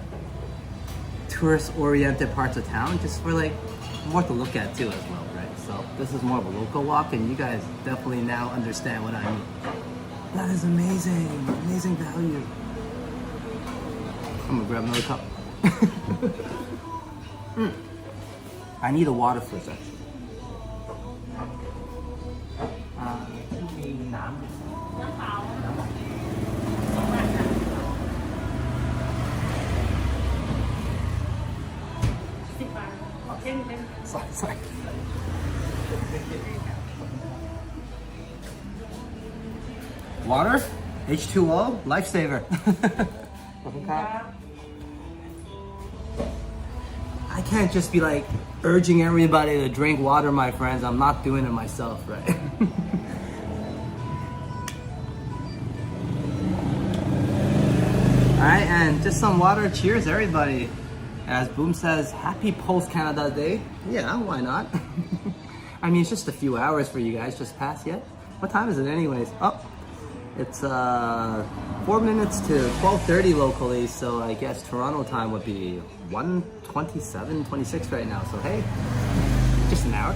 tourist-oriented parts of town, just for like more to look at too as well, right? So this is more of a local walk, and you guys definitely now understand what I mean. That is amazing, amazing value. I'm gonna grab another cup. I need a water first, actually. sorry. Water, H2O, lifesaver. I can't just be like urging everybody to drink water, my friends. I'm not doing it myself, right? Alright, and just some water. Cheers, everybody. As Boom says, happy post-Canada Day. Yeah, why not? I mean, it's just a few hours for you guys. Just passed yet? What time is it anyways? Oh, it's 4 minutes to 12:30 locally, so I guess Toronto time would be 1:27, 26 right now. So hey, just an hour.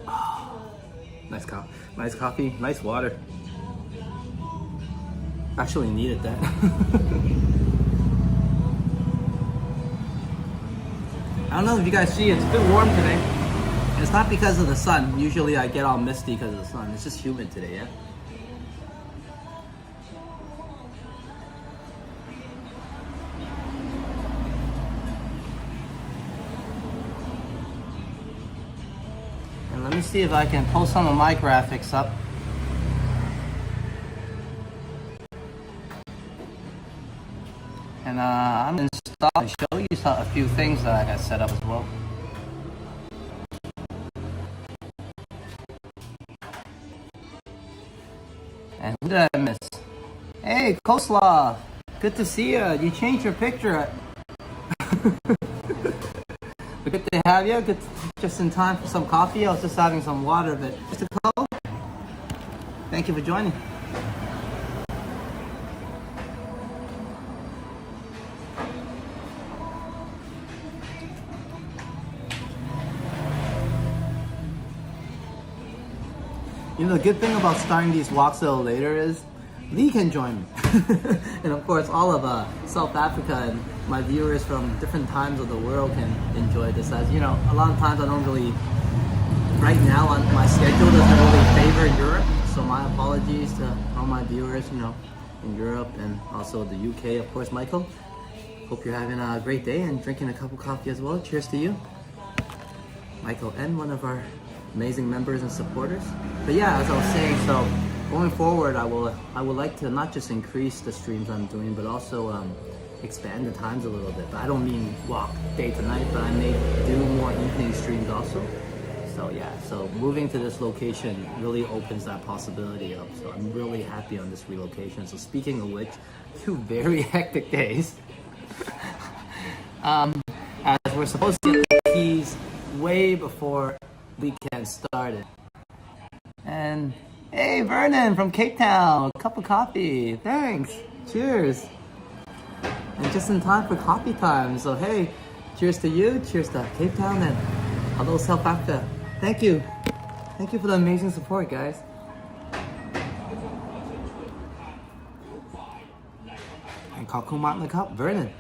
Oh, nice coffee, nice water. Actually needed that. I don't know if you guys see, it's a bit warm today. It's not because of the sun. Usually I get all misty because of the sun. It's just humid today, yeah? And let me see if I can post some of my graphics up. And I'm going to stop and show you a few things that I got set up as well. And who did I miss? Hey, Coleslaw! Good to see you. You changed your picture. Good to have you. Good just in time for some coffee. I was just having some water, but Mr. Cole, thank you for joining. You know, the good thing about starting these walks a little later is Lee can join me. And of course, all of South Africa and my viewers from different times of the world can enjoy this. As you know, a lot of times I don't really, right now on my schedule doesn't really favor Europe. So my apologies to all my viewers, you know, in Europe and also the UK, of course, Michael. Hope you're having a great day and drinking a cup of coffee as well. Cheers to you, Michael, and one of our amazing members and supporters. But yeah, as I was saying, so going forward, I would like to not just increase the streams I'm doing, but also expand the times a little bit. But I don't mean walk day to night, but I may do more evening streams also. So yeah, so moving to this location really opens that possibility up. So I'm really happy on this relocation. So speaking of which, 2 very hectic days. As we're supposed to get the keys way before weekend started. And hey, Vernon from Cape Town, cup of coffee, thanks, cheers. And just in time for coffee time, so hey, cheers to you, cheers to Cape Town, and hello South Africa. Thank you for the amazing support, guys. And Kakuma in the cup, Vernon.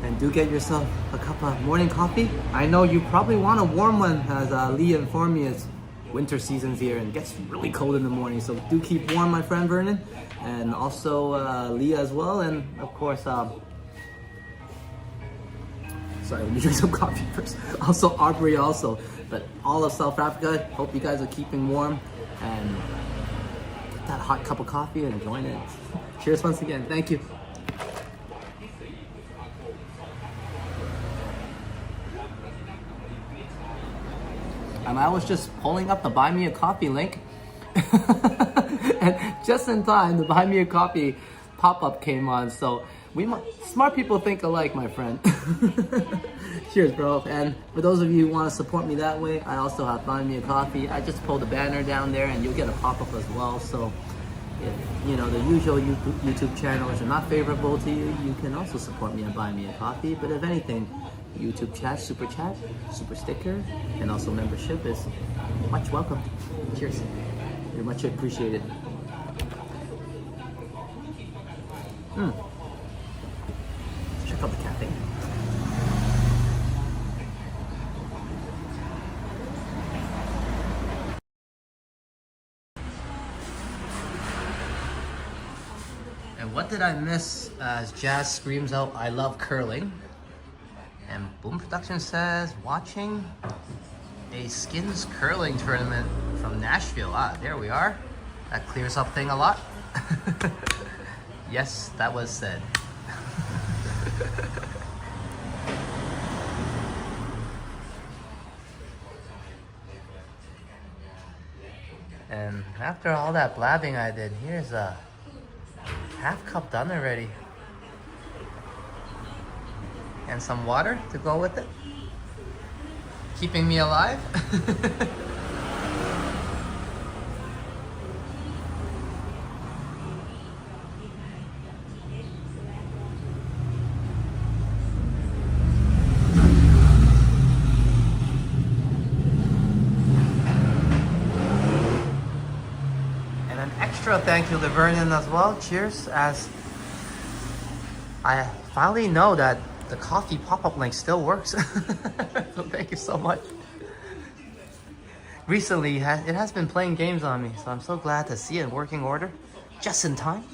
And do get yourself a cup of morning coffee. I know you probably want a warm one, as Lee informed me it's winter season's here and it gets really cold in the morning. So do keep warm, my friend Vernon, and also Leah as well, and of course, sorry, let me drink some coffee first. Also Aubrey also, but all of South Africa, hope you guys are keeping warm and get that hot cup of coffee and join it. Cheers once again, thank you. And I was just pulling up the Buy Me a Coffee link. And just in time, the Buy Me a Coffee pop-up came on. So smart people think alike, my friend. Cheers, bro. And for those of you who want to support me that way, I also have Buy Me a Coffee. I just pulled the banner down there and you'll get a pop-up as well. So if, you know, the usual YouTube channels are not favorable to you, you can also support me and Buy Me a Coffee. But if anything, YouTube chat, super sticker, and also membership is much welcome. Cheers. You're much appreciated. Check out the cafe. And And what did I miss as Jazz screams out, I love curling. And Boom Production says, watching a skins curling tournament from Nashville. Ah, there we are. That clears up thing a lot. Yes, that was said. And after all that blabbing I did, here's a half cup done already. And some water to go with it. Keeping me alive. And an extra thank you to Vernon as well. Cheers, as I finally know that the coffee pop-up link still works. So thank you so much. Recently, it has been playing games on me, so I'm so glad to see it in working order, just in time.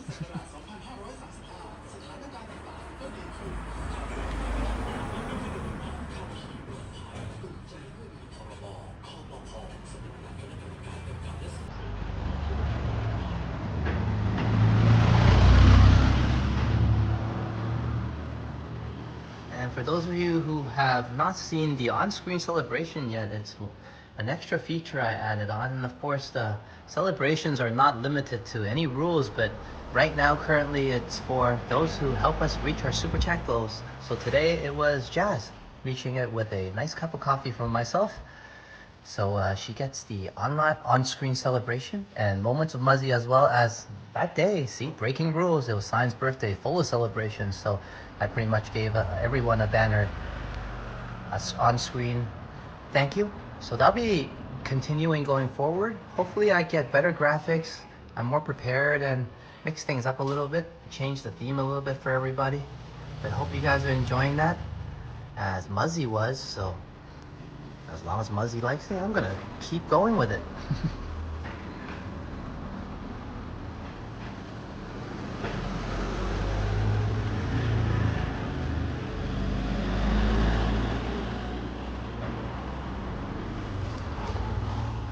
And for those of you who have not seen the on-screen celebration yet, it's an extra feature I added on. And of course, the celebrations are not limited to any rules, but right now, currently, it's for those who help us reach our super chat goals. So today, it was Jazz reaching it with a nice cup of coffee from myself. So she gets the on-screen celebration and moments of Muzzy, as well as that day. See, breaking rules. It was Sign's birthday, full of celebrations. So I pretty much gave everyone a banner, on-screen thank you. So that'll be continuing going forward. Hopefully I get better graphics. I'm more prepared and mix things up a little bit, change the theme a little bit for everybody. But hope you guys are enjoying that, as Muzzy was. So as long as Muzzy likes it, I'm gonna keep going with it.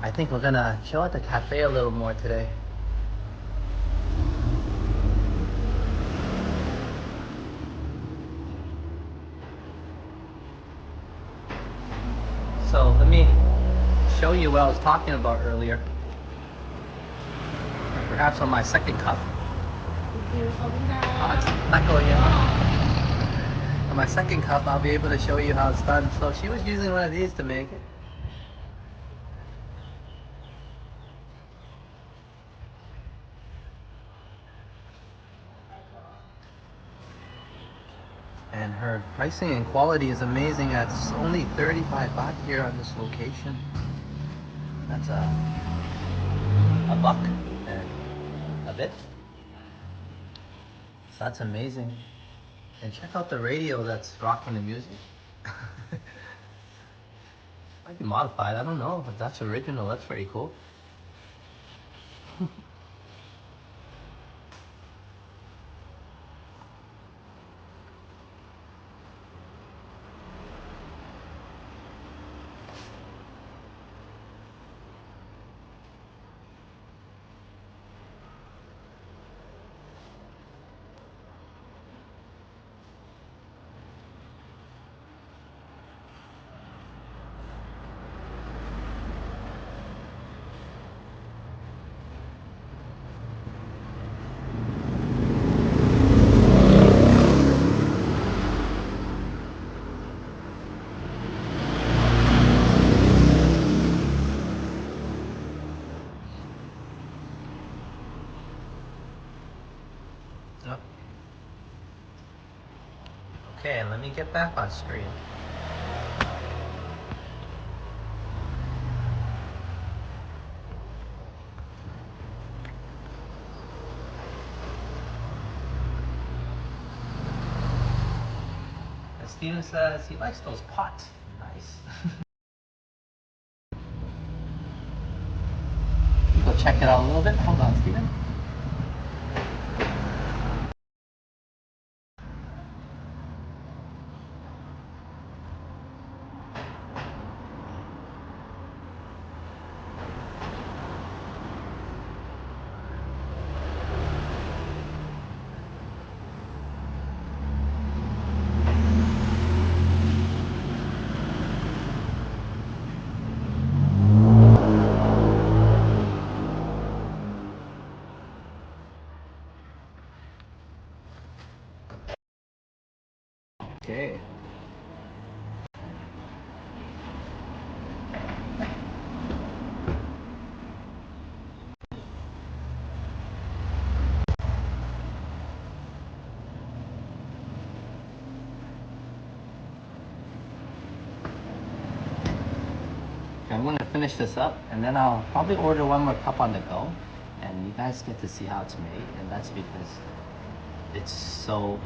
I think we're gonna chill at the cafe a little more today. So let me show you what I was talking about earlier. Perhaps on my second cup. It's not going yet. On my second cup, I'll be able to show you how it's done. So she was using one of these to make it. And her pricing and quality is amazing. It's only 35 baht here on this location. That's a buck and a bit. So that's amazing. And check out the radio that's rocking the music. Might be modified, I don't know, but that's original. That's pretty cool. Yep. Okay, let me get back on screen. And Steven says he likes those pots. Nice. Go check it out a little bit. Hold on, Steven. I'm gonna finish this up and then I'll probably order one more cup on the go, and you guys get to see how it's made, and that's because it's so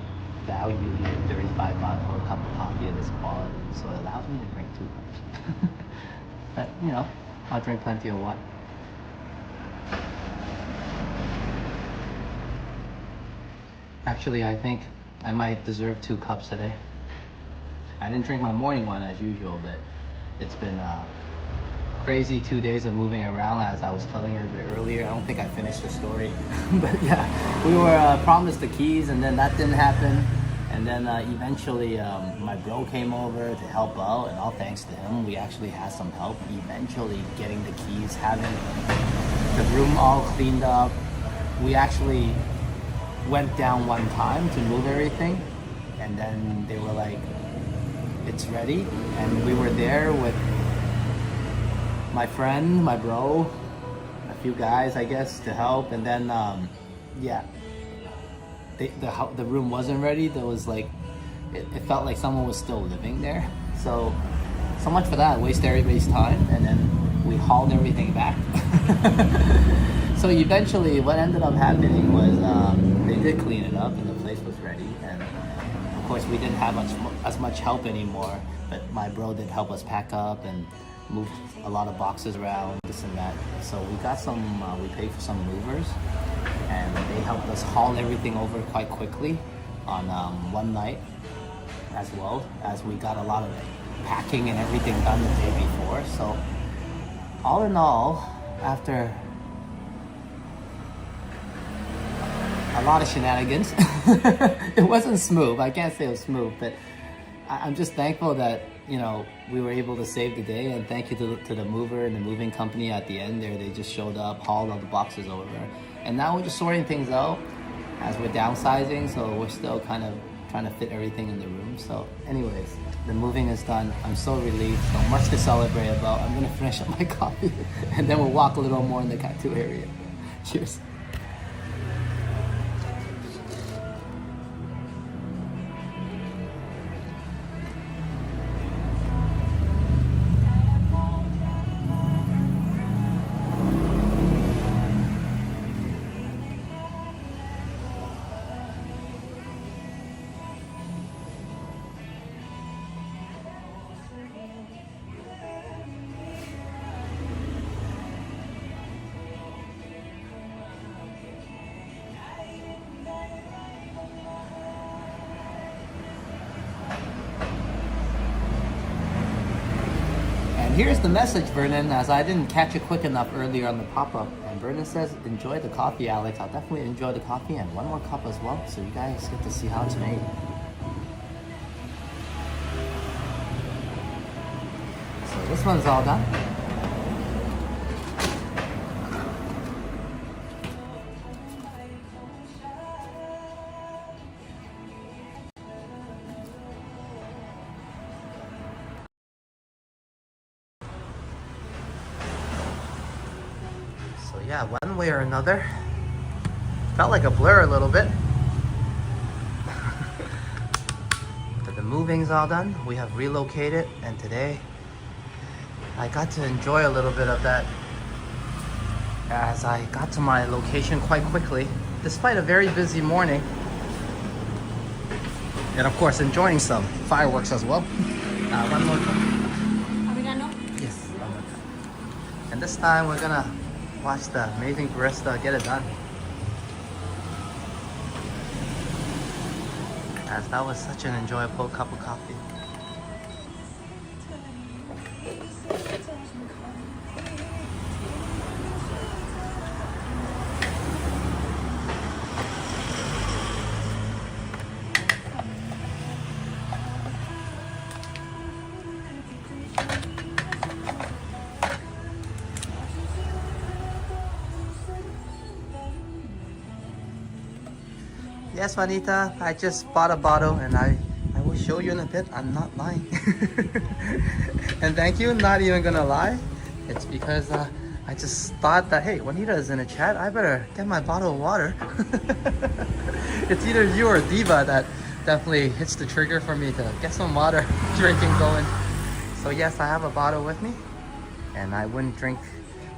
valued here, 35 baht for a cup of coffee of this quality, so it allows me to drink 2 cups. But you know, I'll drink plenty of water. Actually, I think I might deserve 2 cups today. I didn't drink my morning one as usual, but it's been crazy 2 days of moving around, as I was telling you a bit earlier. I don't think I finished the story. But yeah, we were promised the keys, and then that didn't happen. And then eventually my bro came over to help out, and all thanks to him, we actually had some help eventually getting the keys, having the room all cleaned up. We actually went down one time to move everything, and then they were like, it's ready, and we were there with my friend, my bro, a few guys I guess to help, and then yeah, the room wasn't ready. There was like, it felt like someone was still living there, so much for that, waste everybody's time, and then we hauled everything back. So eventually what ended up happening was they did clean it up and the place was ready, and of course we didn't have as much help anymore, but my bro did help us pack up and move a lot of boxes around, this and that. So we got some, we paid for some movers, and they helped us haul everything over quite quickly on one night, as well as we got a lot of packing and everything done the day before. So all in all, after a lot of shenanigans, it wasn't smooth. I can't say it was smooth, but I'm just thankful that, you know, we were able to save the day, and thank you to the mover and the moving company at the end there. They just showed up, hauled all the boxes over, and now we're just sorting things out as we're downsizing, so we're still kind of trying to fit everything in the room. So anyways, the moving is done. I'm so relieved, so much to celebrate about. I'm gonna finish up my coffee and then we'll walk a little more in the Kathu area. Cheers. Here's the message, Vernon, as I didn't catch it quick enough earlier on the pop-up. And Vernon says, enjoy the coffee, Alex. I'll definitely enjoy the coffee, and one more cup as well, so you guys get to see how it's made. So this one's all done. Yeah, one way or another, felt like a blur a little bit. But the moving's all done. We have relocated, and today I got to enjoy a little bit of that as I got to my location quite quickly, despite a very busy morning. And of course, enjoying some fireworks as well. One more time. Americano? Yes, one more time. And this time we're gonna watch the amazing barista get it done. As that was such an enjoyable cup of coffee. Yes, Juanita, I just bought a bottle, and I will show you in a bit. I'm not lying. And thank you, not even gonna lie. It's because I just thought that, hey, Juanita is in a chat, I better get my bottle of water. It's either you or Diva that definitely hits the trigger for me to get some water drinking going. So yes, I have a bottle with me. And I wouldn't drink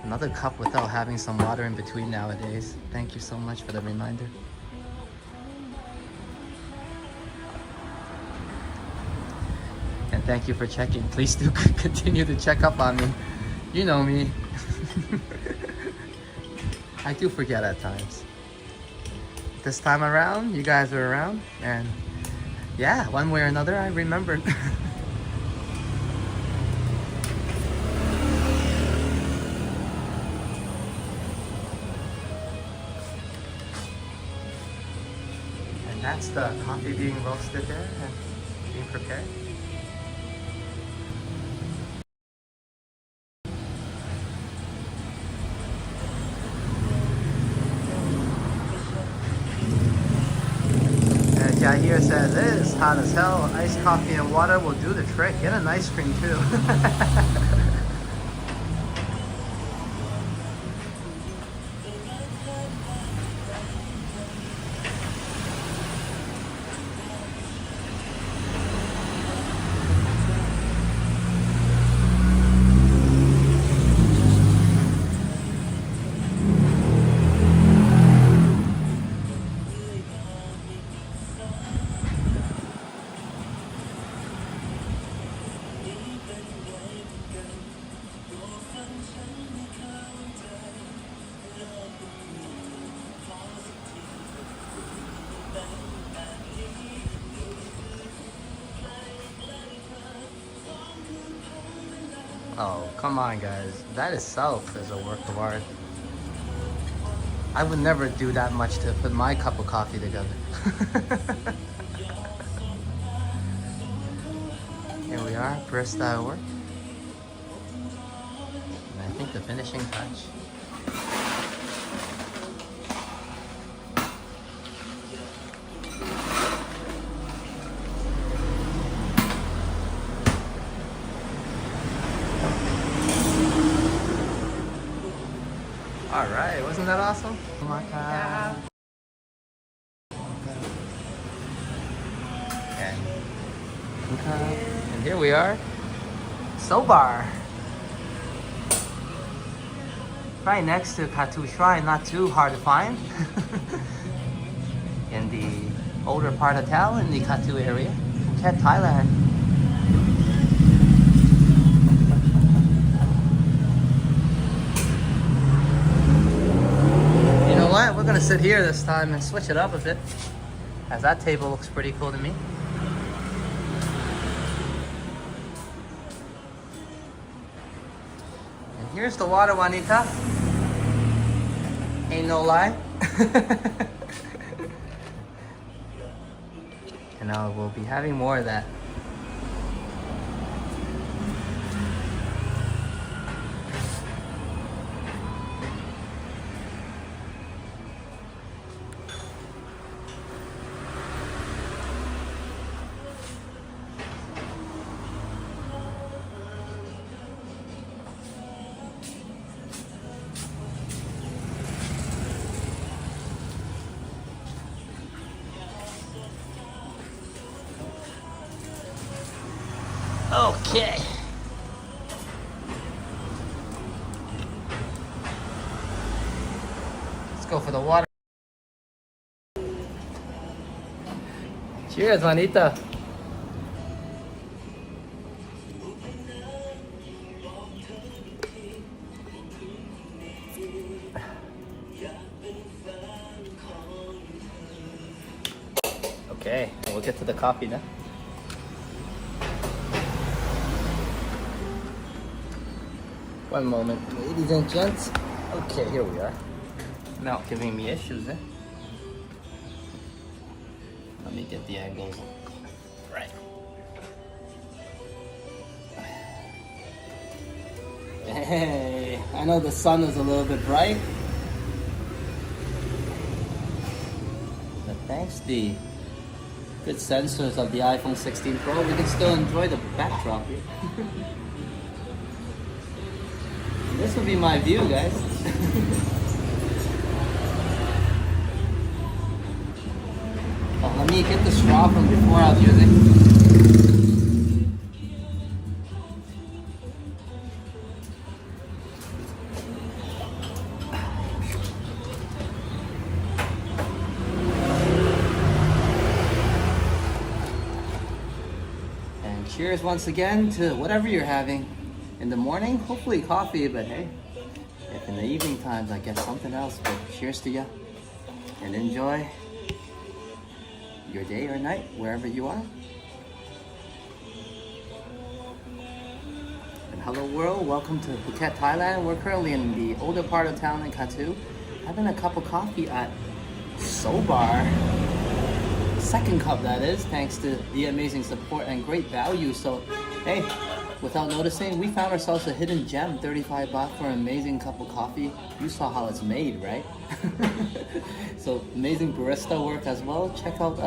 another cup without having some water in between nowadays. Thank you so much for the reminder. And thank you for checking. Please do continue to check up on me. You know me. I do forget at times. This time around, you guys were around, and yeah, one way or another, I remembered. And that's the coffee being roasted there and being prepared. Jahir says, it is hot as hell. Iced coffee and water will do the trick. Get an ice cream too. Oh, come on guys. That itself is a work of art. I would never do that much to put my cup of coffee together. Here we are, barista at work. And I think the finishing touch. Alright, wasn't that awesome? Oh my god. And here we are. Sobar. Right next to Kathu Shrine, not too hard to find. In the older part of town, in the Kathu area. Phuket, Thailand. We're gonna sit here this time and switch it up a bit, as that table looks pretty cool to me. And here's the water, Juanita. Ain't no lie. And we'll be having more of that. Okay. Let's go for the water. Cheers, Juanita. Okay, we'll get to the coffee now. One moment, ladies and gents. Okay, here we are. Now giving me issues, eh? Let me get the angles right. Hey, I know the sun is a little bit bright, but thanks to the good sensors of the iPhone 16 Pro, we can still enjoy the backdrop here. This will be my view, guys. Oh, let me get the straw from before I was using. cheers once again to whatever you're having. In the morning, hopefully coffee, but hey, if in the evening times I get something else, but cheers to you. And enjoy your day or night, wherever you are. And hello world, welcome to Phuket, Thailand. We're currently in the older part of town in Kathu, having a cup of coffee at Bar. Second cup, that is, thanks to the amazing support and great value. So, hey, without noticing, we found ourselves a hidden gem, 35 baht for an amazing cup of coffee. You saw how it's made, right? So, amazing barista work as well. Check out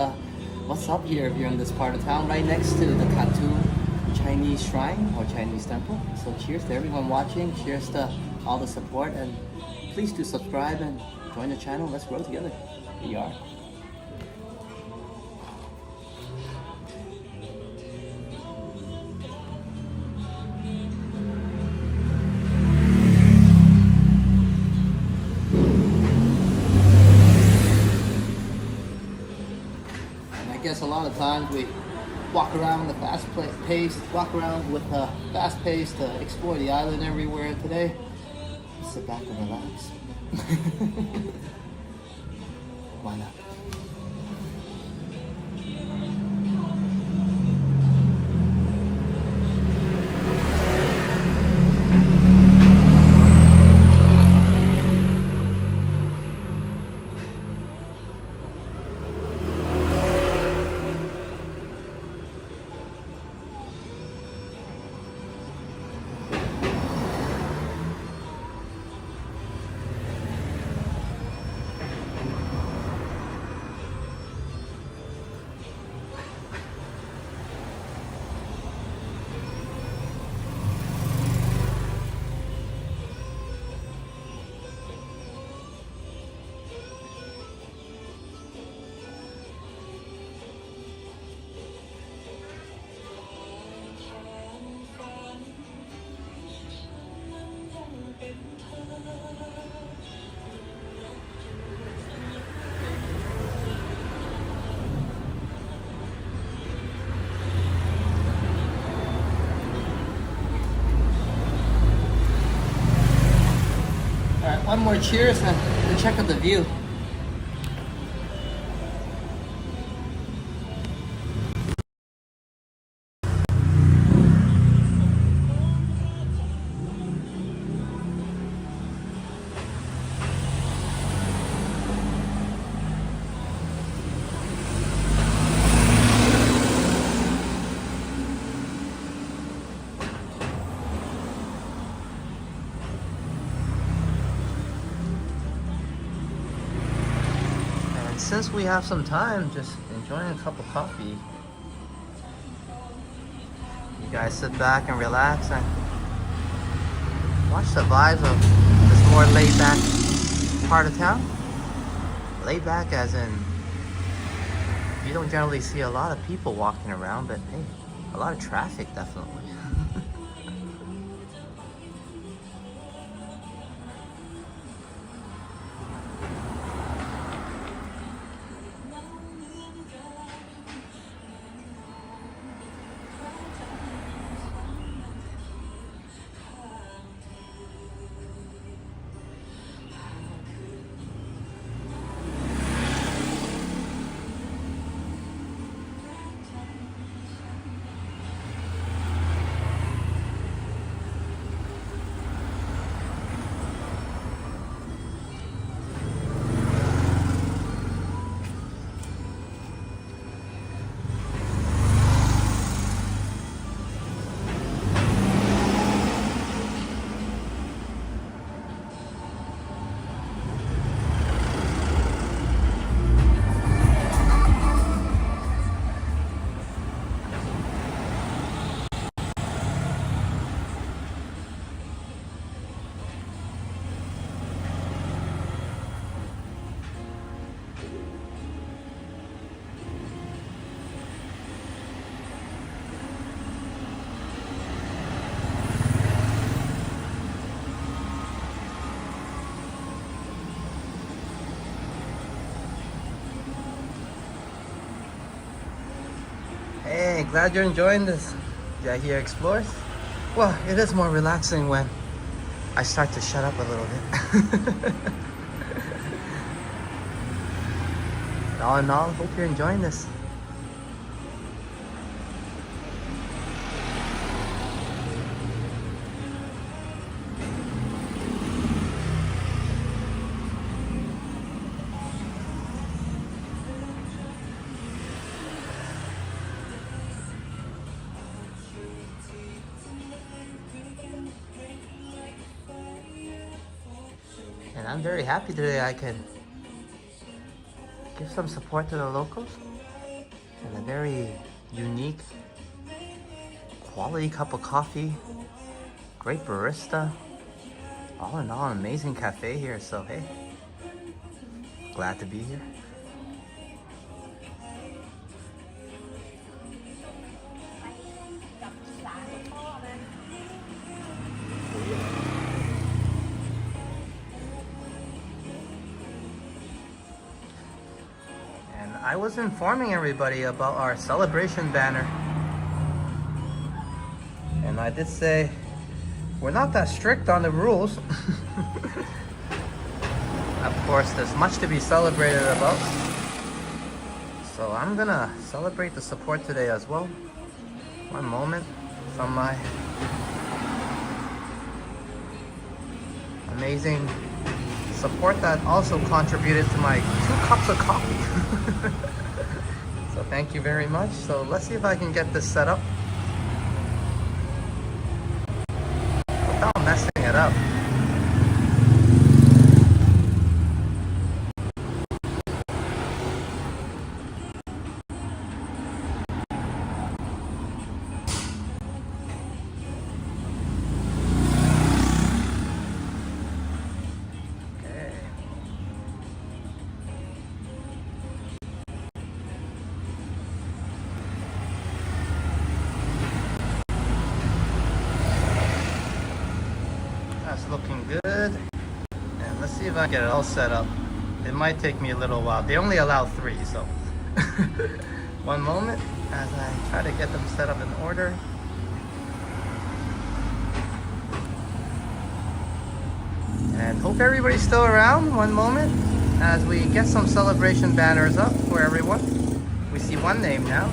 what's up here if you're in this part of town, right next to the Kathu Chinese shrine or Chinese temple. So, cheers to everyone watching. Cheers to all the support, and please do subscribe and join the channel. Let's grow together. Here you are. I guess a lot of times we walk around the fast pace, walk around with a fast pace to explore the island everywhere. Today, sit back and relax. Why not? Alright, one more cheers and check out the view. Since we have some time, just enjoying a cup of coffee. You guys sit back and relax and watch the vibes of this more laid back part of town. Laid back as in, you don't generally see a lot of people walking around, but hey, a lot of traffic definitely. Hey, glad you're enjoying this Yeah, here explores. Well, it is more relaxing when I start to shut up a little bit. All in all, hope you're enjoying this. And I'm very happy today I can give some support to the locals and a very unique quality cup of coffee, great barista. All in all, an amazing cafe here, so hey, glad to be here. I was informing everybody about our celebration banner, and I did say we're not that strict on the rules. Of course, there's much to be celebrated about, so I'm gonna celebrate the support today as well. One moment from my amazing support that also contributed to my 2 cups of coffee. So thank you very much. So let's see if I can get this set up without messing it up. That's looking good. And let's see if I can get it all set up. It might take me a little while. They only allow 3, so one moment as I try to get them set up in order. And hope everybody's still around. One moment as we get some celebration banners up for everyone. We see one name now.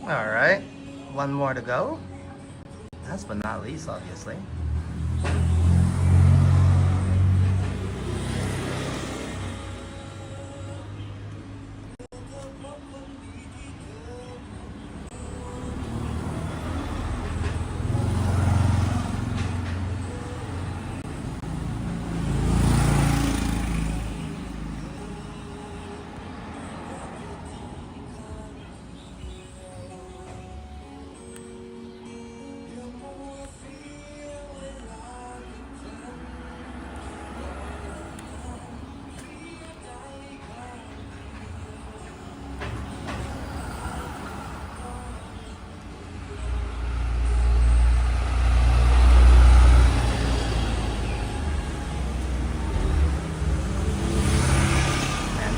All right, one more to go. Last but not least, obviously.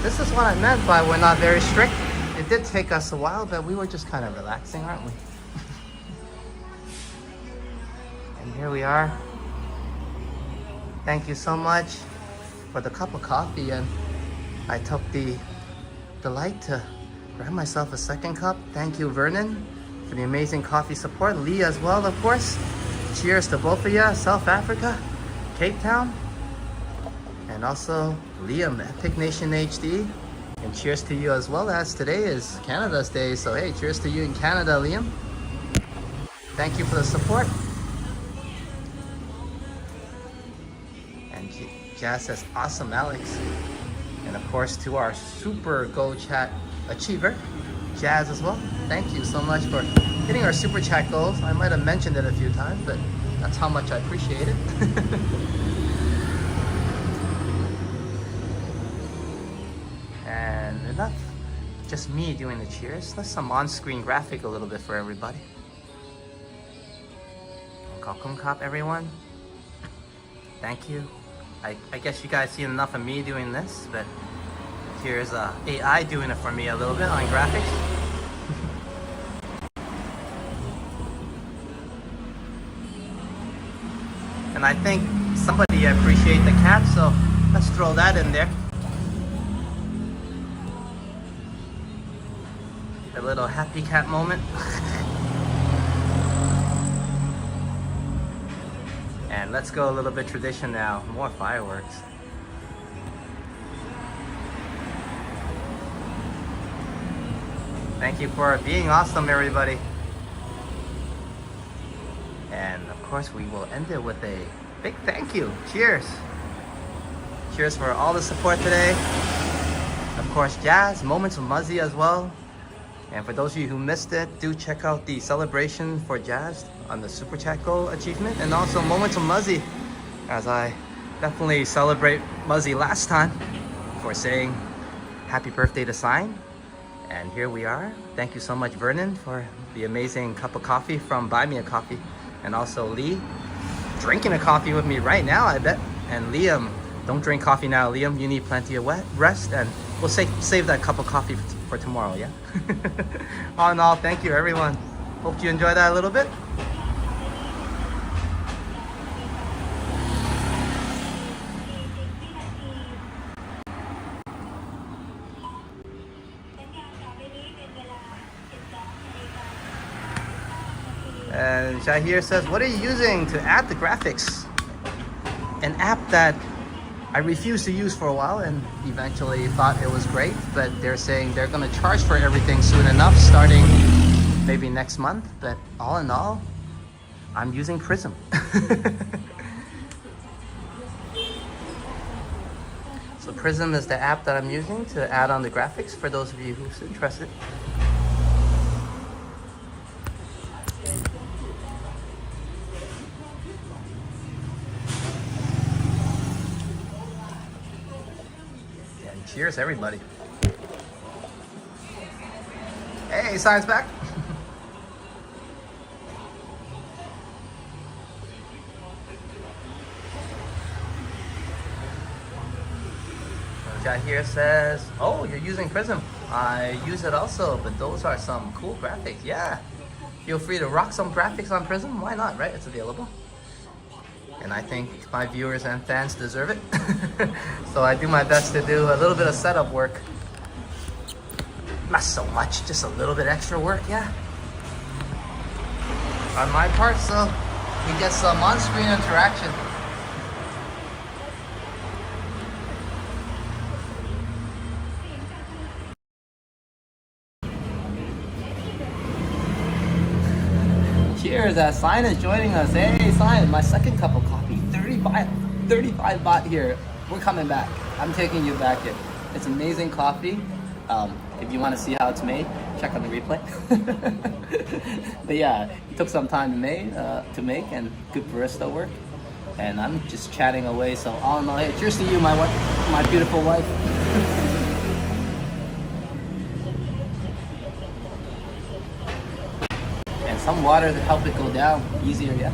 This is what I meant by we're not very strict. It did take us a while, but we were just kind of relaxing, aren't we? And here we are. Thank you so much for the cup of coffee, and I took the delight to grab myself a second cup. Thank you, Vernon, for the amazing coffee support. Lee as well, of course. Cheers to both of you, South Africa, Cape Town. And also Liam, Epic Nation HD. And cheers to you as well, as today is Canada's Day. So hey, cheers to you in Canada, Liam. Thank you for the support. And Jazz says, awesome, Alex. And And of course to our super Go Chat achiever, Jazz as well. Thank you so much for hitting our super chat goals. I might have mentioned it a few times, but that's how much I appreciate it. And enough just me doing the cheers. Let's some on-screen graphic a little bit for everybody. Welcome, everyone. Thank you. I guess you guys seen enough of me doing this, but here's AI doing it for me a little bit on graphics. And I think somebody appreciate the cat, so let's throw that in there. A little happy cat moment. And let's go a little bit tradition now. More fireworks. Thank you for being awesome, everybody. And of course, we will end it with a big thank you. Cheers. Cheers for all the support today. Of course, Jazz, Moments with Muzzy as well. And for those of you who missed it, do check out the celebration for Jazz on the Super Chat Goal achievement. And also Moments with Muzzy, as I definitely celebrate Muzzy last time for saying happy birthday to Sign. And here we are. Thank you so much, Vernon, for the amazing cup of coffee from Buy Me a Coffee. And also Lee, drinking a coffee with me right now, I bet. And Liam, don't drink coffee now, Liam. You need plenty of rest, and we'll save that cup of coffee for tomorrow, yeah? All in all, thank you, everyone. Hope you enjoyed that a little bit. And Shahir says, what are you using to add the graphics? An app that I refused to use for a while and eventually thought it was great, but they're saying they're gonna charge for everything soon enough, starting maybe next month. But all in all, I'm using Prism. So Prism is the app that I'm using to add on the graphics for those of you who's interested. Cheers, everybody. Hey, Science back. Guy here says, oh, you're using Prism. I use it also, but those are some cool graphics. Yeah, feel free to rock some graphics on Prism. Why not, right? It's available. And I think my viewers and fans deserve it. So I do my best to do a little bit of setup work. Not so much, just a little bit extra work, yeah. On my part, so we get some on-screen interaction. Cheers, Sign is joining us. Hey, Sign, my second cup of coffee. 35 baht here. We're coming back. I'm taking you back here. It's amazing coffee. If you want to see how it's made, check on the replay. But yeah, it took some time to make and good barista work. And I'm just chatting away. So all in all, hey, cheers to you, my beautiful wife. And some water to help it go down easier, yeah.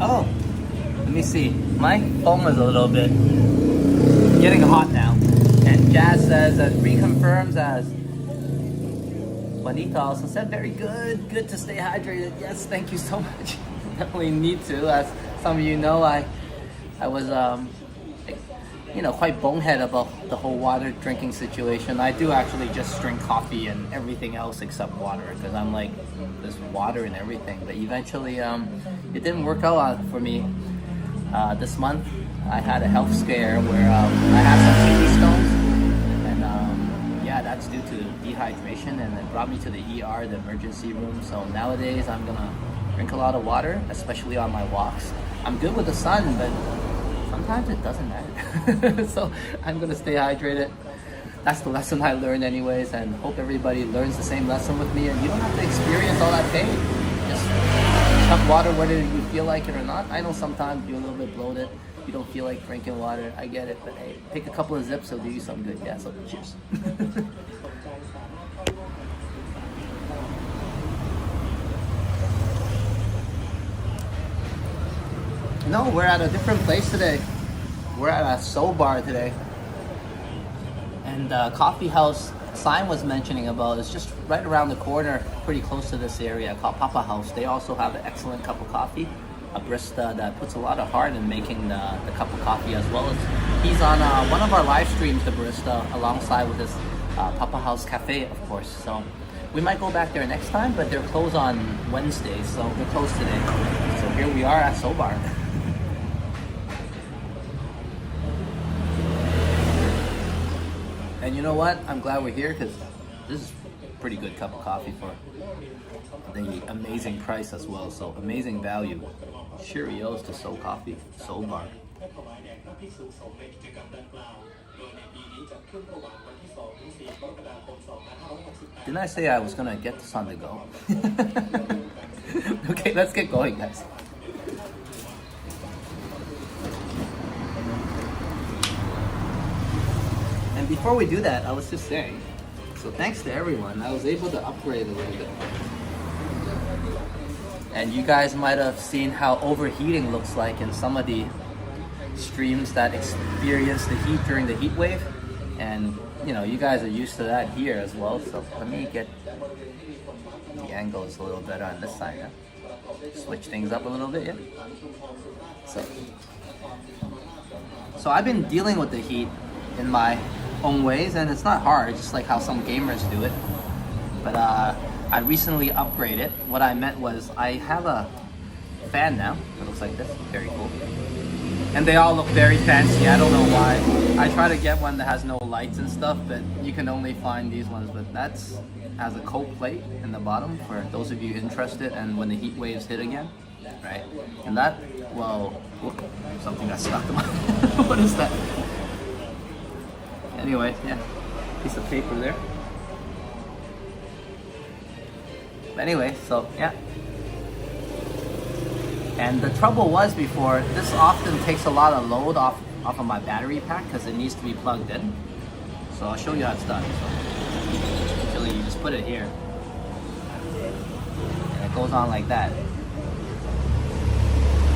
Oh, let me see. My phone is a little bit getting hot now. And Jazz says that reconfirms as Juanita also said, very good. Good to stay hydrated. Yes, thank you so much. Definitely need to. As some of you know, I was quite bonehead about the whole water drinking situation. I do actually just drink coffee and everything else except water because I'm like, there's water in everything. But eventually, it didn't work out for me. This month, I had a health scare where I had some kidney stones, and yeah, that's due to dehydration, and it brought me to the ER, the emergency room. So nowadays, I'm gonna drink a lot of water, especially on my walks. I'm good with the sun, but sometimes it doesn't matter. So I'm gonna stay hydrated. That's the lesson I learned anyways, and hope everybody learns the same lesson with me, and you don't have to experience all that pain. Just chug water whether you feel like it or not. I know sometimes you're a little bit bloated, you don't feel like drinking water, I get it, but hey, take a couple of zips, it'll do you some good. Yeah, so cheers. No, we're at a different place today. We're at a soul bar today. And the coffee house sign was mentioning about is just right around the corner, pretty close to this area, called Papa House. They also have an excellent cup of coffee, a barista that puts a lot of heart in making the cup of coffee, as well as he's on one of our live streams, the barista, alongside with his Papa House Cafe, of course. So we might go back there next time, but they're closed on Wednesday, so they're closed today. So here we are at Soul Bar. And you know what? I'm glad we're here because this is a pretty good cup of coffee for the amazing price as well. So amazing value. Cheerios to Soul Coffee, Soul Bar. Didn't I say I was gonna get this on the go? Okay, let's get going, guys. And before we do that, I was just saying, so thanks to everyone, I was able to upgrade a little bit. And you guys might have seen how overheating looks like in some of the streams that experience the heat during the heat wave. And you guys are used to that here as well. So let me get the angles a little better on this side. Yeah? Switch things up a little bit, yeah? So I've been dealing with the heat in my own ways, and it's not hard, just like how some gamers do it. But I recently upgraded. What I meant was I have a fan now that looks like this, very cool. And they all look very fancy, I don't know why. I try to get one that has no lights and stuff, but you can only find these ones. But that's has a cold plate in the bottom for those of you interested, and when the heat waves hit again, right? And that, well, whoop, something got stuck in my what is that? Anyway, yeah, piece of paper there. Anyway, so yeah. And the trouble was before, this often takes a lot of load off of my battery pack because it needs to be plugged in. So I'll show you how it's done. So usually you just put it here. And it goes on like that.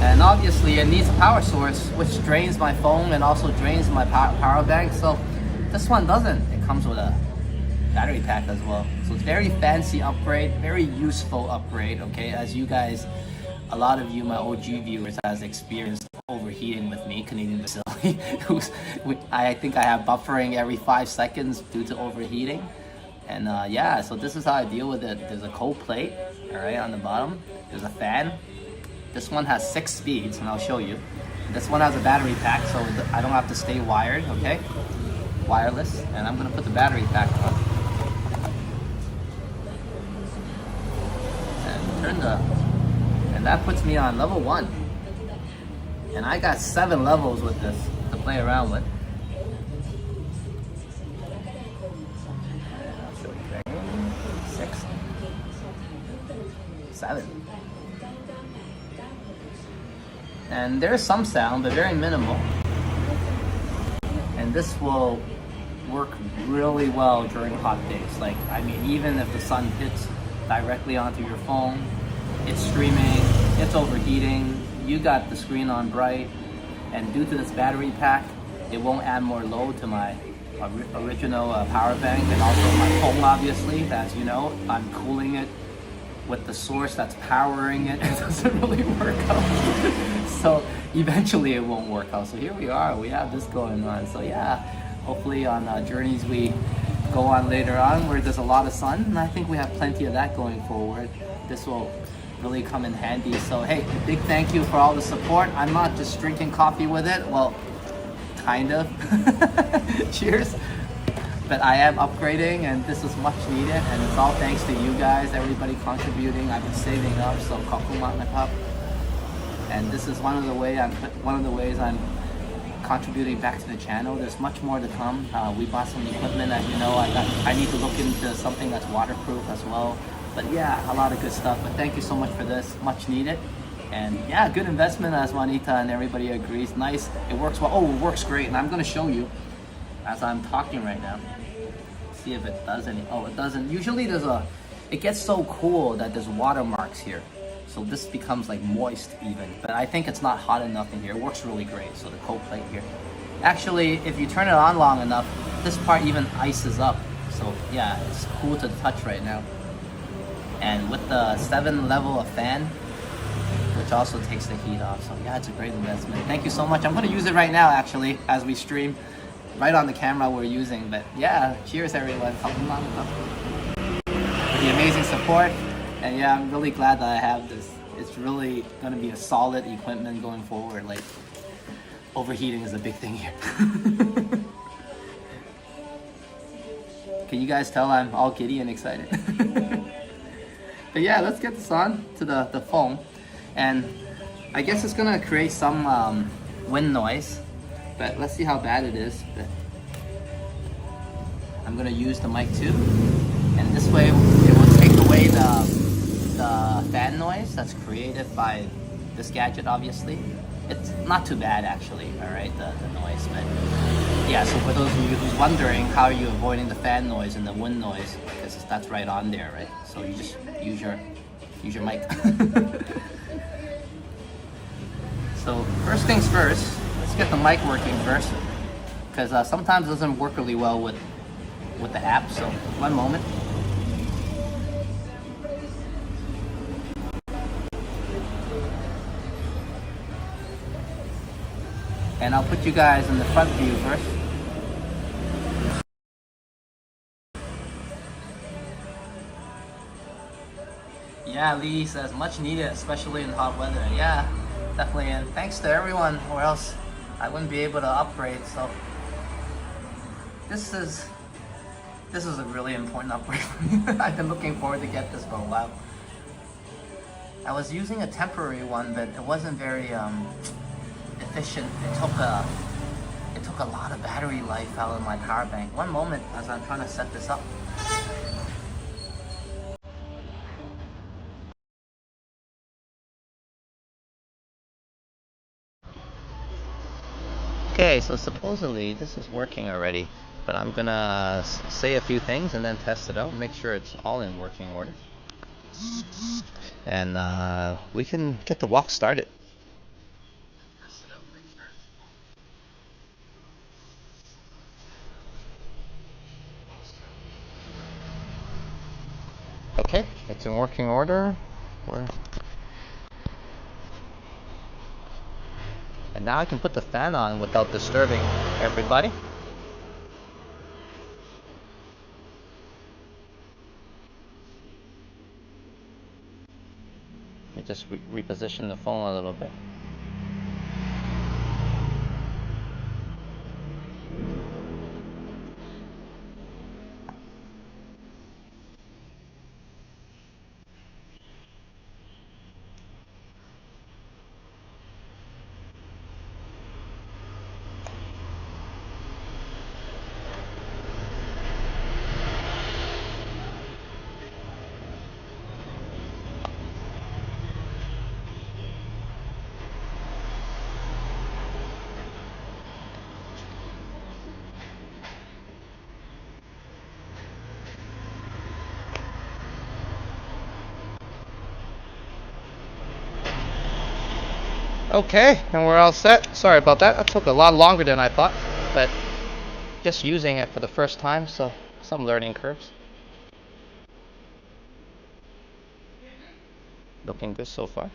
And obviously it needs a power source, which drains my phone and also drains my power bank. So this one doesn't. It comes with a battery pack as well. So it's very fancy upgrade, very useful upgrade, okay? As you guys, a lot of you, my OG viewers, has experienced overheating with me, Canadian facility. I think I have buffering every 5 seconds due to overheating. And yeah, so this is how I deal with it. There's a cold plate, all right, on the bottom. There's a fan. This one has 6 speeds, and I'll show you. This one has a battery pack, so I don't have to stay wired, okay? Wireless, and I'm gonna put the battery pack on and and that puts me on level 1, and I got 7 levels with this to play around with. I'll show you again. 6, 7, and there's some sound, but very minimal. And this will work really well during hot days. Like, I mean, even if the sun hits directly onto your phone, it's streaming, it's overheating, you got the screen on bright, and due to this battery pack, it won't add more load to my original power bank, and also my phone, obviously. As you know, I'm cooling it with the source that's powering it. It doesn't really work out. So eventually it won't work out. So here we are, we have this going on. So yeah, hopefully on journeys we go on later on where there's a lot of sun, and I think we have plenty of that going forward. This will really come in handy. So hey, a big thank you for all the support. I'm not just drinking coffee with it, well, kind of. Cheers. But I am upgrading, and this is much needed, and it's all thanks to you guys, everybody contributing. I've been saving up, so kakumat na kap. And this is one of the ways I'm contributing back to the channel. There's much more to come. We bought some equipment, as you know. I need to look into something that's waterproof as well. But yeah, a lot of good stuff. But thank you so much for this, much needed. And yeah, good investment, as Juanita and everybody agrees. Nice, it works well. Oh, it works great, and I'm gonna show you as I'm talking right now. See if it does any. Oh, it doesn't. Usually it gets so cool that there's watermarks here. So this becomes like moist even, but I think it's not hot enough in here. It works really great. So the cold plate here. Actually, if you turn it on long enough, this part even ices up. So yeah, it's cool to touch right now. And with the 7 level of fan, which also takes the heat off. So yeah, it's a great investment. Thank you so much. I'm gonna use it right now actually, as we stream. Right on the camera we're using, but yeah, cheers everyone. For the amazing support, and yeah, I'm really glad that I have this. It's really gonna be a solid equipment going forward. Like, overheating is a big thing here. Can you guys tell I'm all giddy and excited? But yeah, let's get this on to the phone, and I guess it's gonna create some wind noise. But let's see how bad it is. But I'm gonna use the mic too, and this way it will take away the fan noise that's created by this gadget. Obviously, it's not too bad actually. All right, the noise. But yeah, so for those of you who's wondering, how are you avoiding the fan noise and the wind noise? Because that's right on there, right? So you just use your mic. So first things first. Let's get the mic working first, because sometimes it doesn't work really well with the app. So one moment. And I'll put you guys in the front view first. Yeah, Lee says much needed, especially in hot weather. Yeah, definitely. And thanks to everyone, or else I wouldn't be able to upgrade. So this is a really important upgrade for me. I've been looking forward to get this for a while. I was using a temporary one, but it wasn't very efficient. It took a lot of battery life out of my power bank. One moment as I'm trying to set this up. Okay, so supposedly this is working already, but I'm gonna say a few things and then test it out, make sure it's all in working order, and we can get the walk started. Okay, it's in working order. And now I can put the fan on without disturbing everybody. Let me just reposition the phone a little bit. Okay, and we're all set. Sorry about that. That took a lot longer than I thought, but just using it for the first time, so some learning curves. Looking good so far.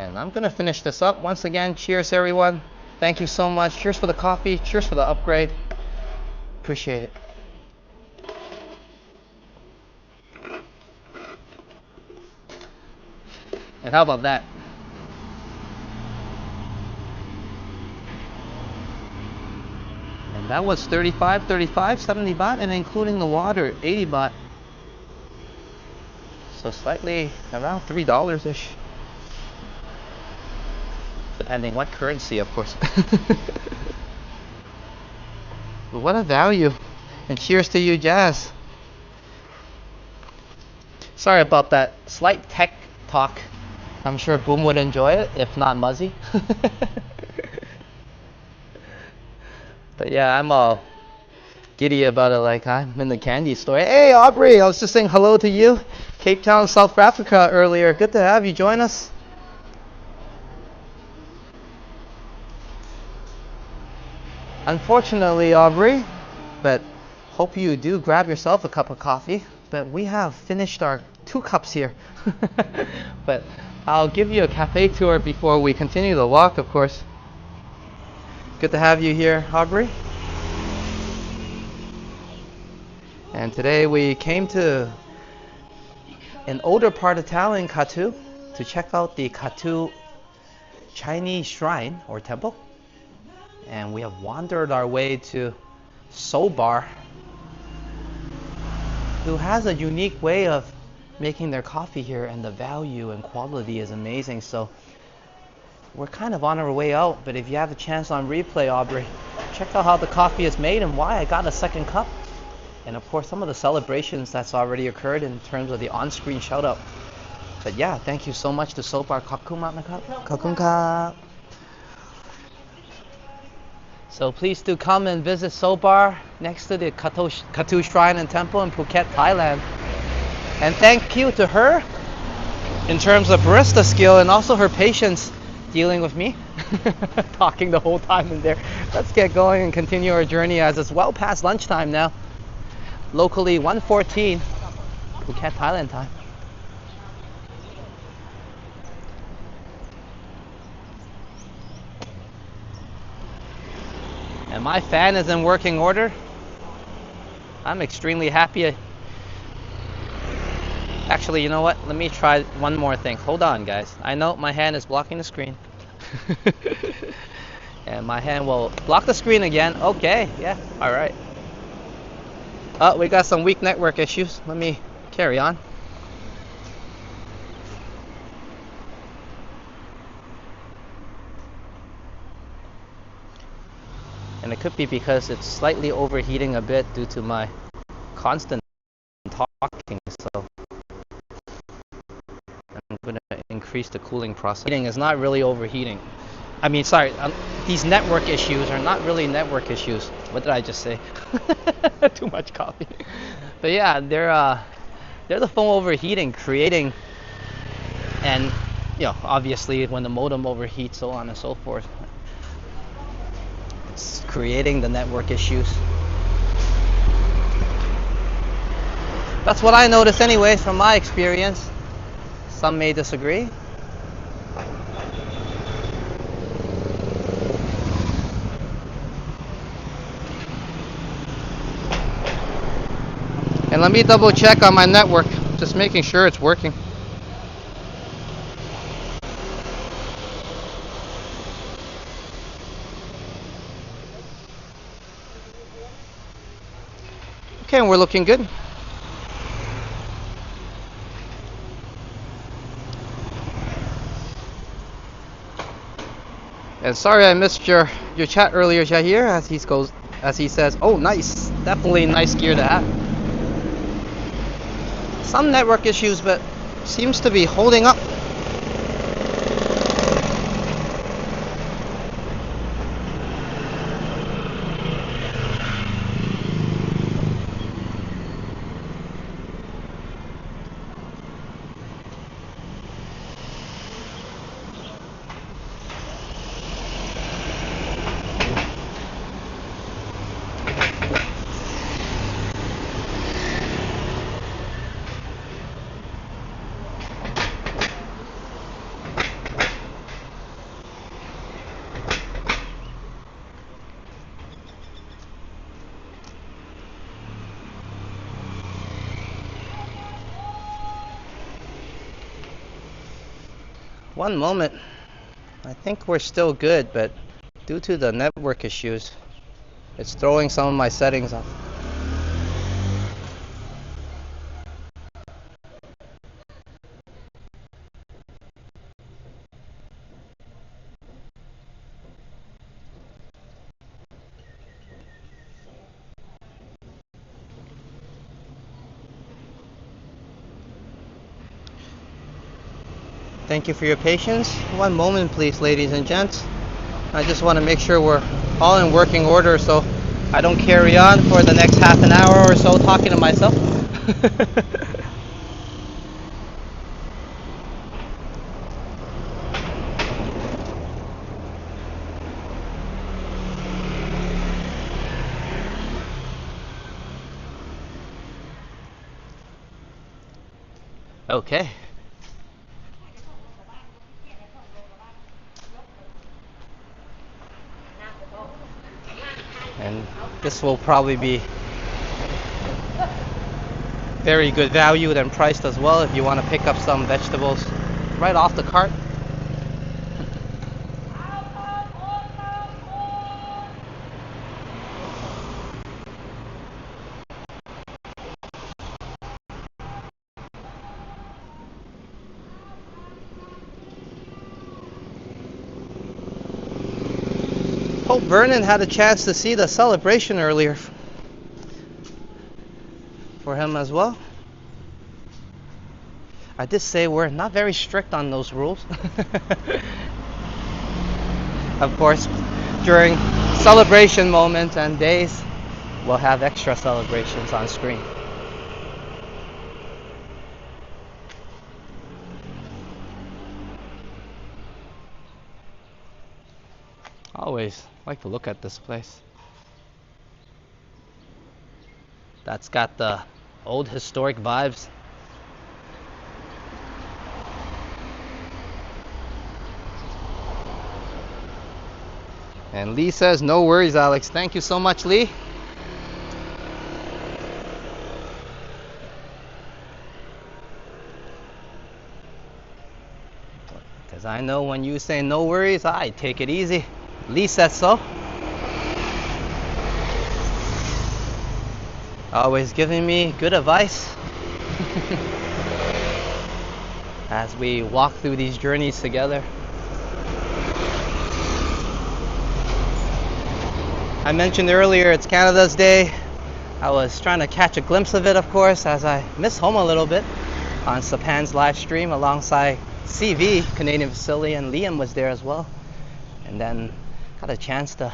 And I'm gonna finish this up. Once again, cheers everyone. Thank you so much. Cheers for the coffee. Cheers for the upgrade. Appreciate it. And how about that? And that was 35, 70 baht, and including the water, 80 baht. So slightly around $3-ish. Depending what currency, of course. But what a value. And cheers to you, Jazz. Sorry about that slight tech talk. I'm sure Boom would enjoy it, if not Muzzy. But yeah, I'm all giddy about it, like I'm in the candy store. Hey Aubrey, I was just saying hello to you. Cape Town, South Africa earlier. Good to have you join us. Unfortunately, Aubrey, but hope you do grab yourself a cup of coffee. But we have finished our 2 cups here. But I'll give you a cafe tour before we continue the walk, of course. Good to have you here, Aubrey. And today we came to an older part of Thailand, Kathu, to check out the Kathu Chinese shrine or temple. And we have wandered our way to Sobar, who has a unique way of making their coffee here, and the value and quality is amazing. So we're kind of on our way out, but if you have a chance on replay, Aubrey, check out how the coffee is made and why I got a second cup. And of course some of the celebrations that's already occurred in terms of the on-screen shout out. But yeah, thank you so much to Sobar. So please do come and visit Sobar next to the Kathu Shrine and Temple in Phuket, Thailand. And thank you to her in terms of barista skill and also her patience dealing with me, talking the whole time in there. Let's get going and continue our journey as it's well past lunchtime now. Locally 1:14 Phuket, Thailand time. And my fan is in working order. I'm extremely happy. Actually, you know what? Let me try one more thing. Hold on, guys. I know my hand is blocking the screen. And my hand will block the screen again. Okay, yeah, all right. Oh, we got some weak network issues. Let me carry on. And it could be because it's slightly overheating a bit due to my constant talking, so I'm going to increase the cooling process. Heating is not really overheating. I mean, sorry, these network issues are not really network issues. What did I just say? Too much coffee. But yeah, they're the phone overheating, creating, and you know, obviously when the modem overheats, so on and so forth. It's creating the network issues. That's what I noticed anyways from my experience. Some may disagree. And let me double check on my network, just making sure it's working. Okay, and we're looking good. And sorry I missed your chat earlier, Jahir, as he says, oh nice, definitely nice gear to have. Some network issues, but seems to be holding up. One moment. I think we're still good, but due to the network issues, it's throwing some of my settings off. Thank you for your patience. One moment, please, ladies and gents. I just want to make sure we're all in working order so I don't carry on for the next half an hour or so talking to myself. Okay. And this will probably be very good value and priced as well if you want to pick up some vegetables right off the cart. Hope Vernon had a chance to see the celebration earlier for him as well. I did say we're not very strict on those rules. Of course, during celebration moments and days, we'll have extra celebrations on screen. Always like to look at this place. That's got the old historic vibes. And Lee says, no worries, Alex. Thank you so much, Lee. Because I know when you say no worries, I take it easy. Lee says so. Always giving me good advice as we walk through these journeys together. I mentioned earlier it's Canada's Day. I was trying to catch a glimpse of it, of course, as I miss home a little bit on Sapan's live stream alongside CV, Canadian Facility, and Liam was there as well. And then got a chance to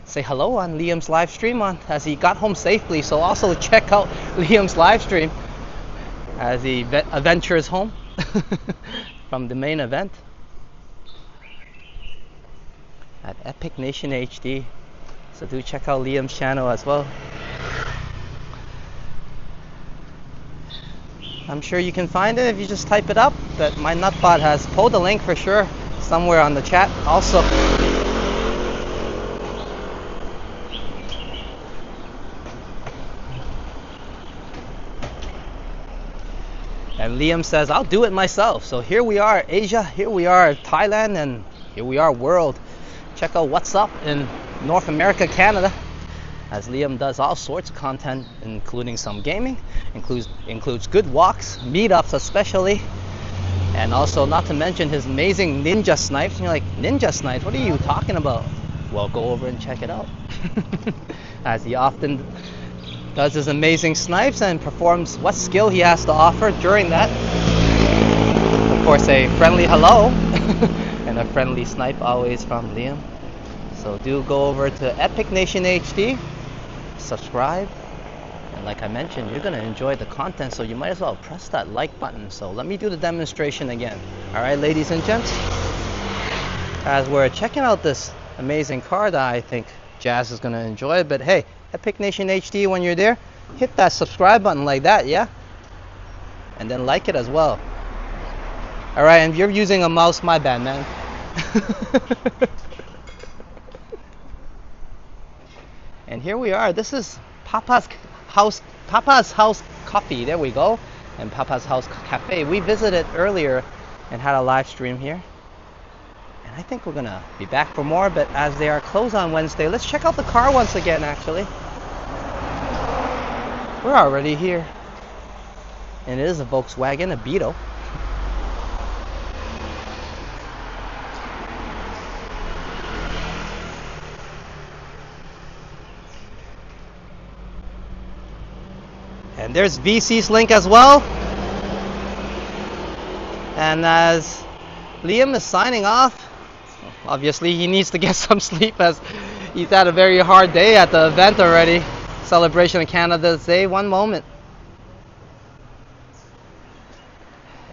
say hello on Liam's live stream as he got home safely. So also check out Liam's live stream as he ventures home from the main event at Epic Nation HD. So do check out Liam's channel as well. I'm sure you can find it if you just type it up, but my nutbot has pulled the link for sure somewhere on the chat also. And Liam says, I'll do it myself. So here we are, Asia, here we are, Thailand, and here we are, world. Check out what's up in North America, Canada, as Liam does all sorts of content, including some gaming, includes good walks, meetups especially, and also not to mention his amazing ninja snipes. And you're like, ninja snipes? What are you talking about? Well, go over and check it out. As he often does his amazing snipes and performs what skill he has to offer during that. Of course, a friendly hello and a friendly snipe always from Liam. So do go over to Epic Nation HD, subscribe, and like I mentioned, you're gonna enjoy the content, so you might as well press that like button. So let me do the demonstration again. All right, ladies and gents, as we're checking out this amazing car that I think Jazz is gonna enjoy. But hey, Epic Nation HD, when you're there, hit that subscribe button like that, yeah? And then like it as well. All right, and if you're using a mouse, my bad, man. And here we are. This is Papa's House Coffee. There we go. And Papa's House Cafe. We visited earlier and had a live stream here. And I think we're gonna be back for more, but as they are closed on Wednesday, let's check out the car once again actually. We're already here. And it is a Volkswagen, a Beetle. And there's VC's link as well. And as Liam is signing off, obviously he needs to get some sleep as he's had a very hard day at the event already. Celebration of Canada's Day. One moment.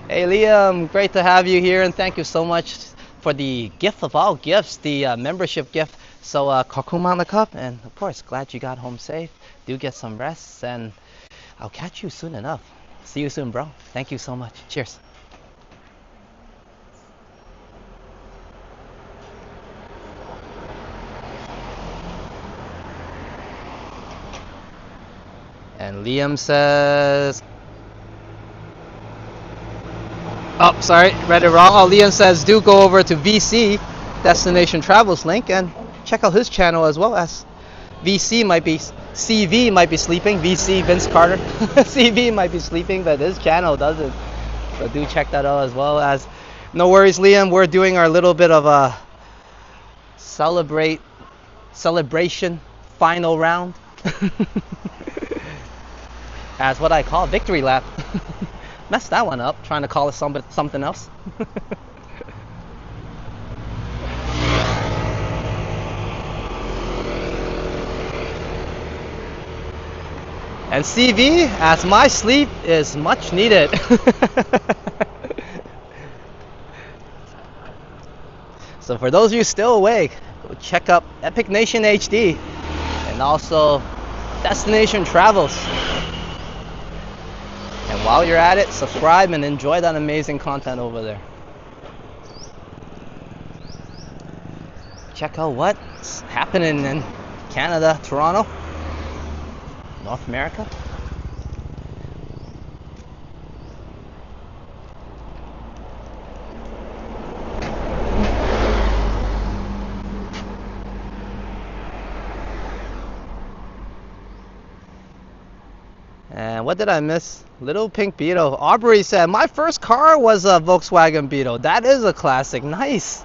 Hey Liam, great to have you here, and thank you so much for the gift of all gifts, the membership gift. So kokuman the cup, and of course glad you got home safe. Do get some rest, and I'll catch you soon enough. See you soon, bro. Thank you so much. Cheers. And Liam says, oh, sorry, read it wrong. Oh, Liam says, do go over to VC, Destination Travels link, and check out his channel as well, as CV might be sleeping. VC, Vince Carter. CV might be sleeping, but his channel doesn't. So do check that out as well. As no worries, Liam. We're doing our little bit of a celebration final round. As what I call victory lap. Messed that one up, trying to call it something else. And CV, as my sleep is much needed. So for those of you still awake, go check up Epic Nation HD and also Destination Travels. And while you're at it, subscribe and enjoy that amazing content over there. Check out what's happening in Canada, Toronto, North America. And what did I miss? Little Pink Beetle. Aubrey said, my first car was a Volkswagen Beetle. That is a classic. Nice.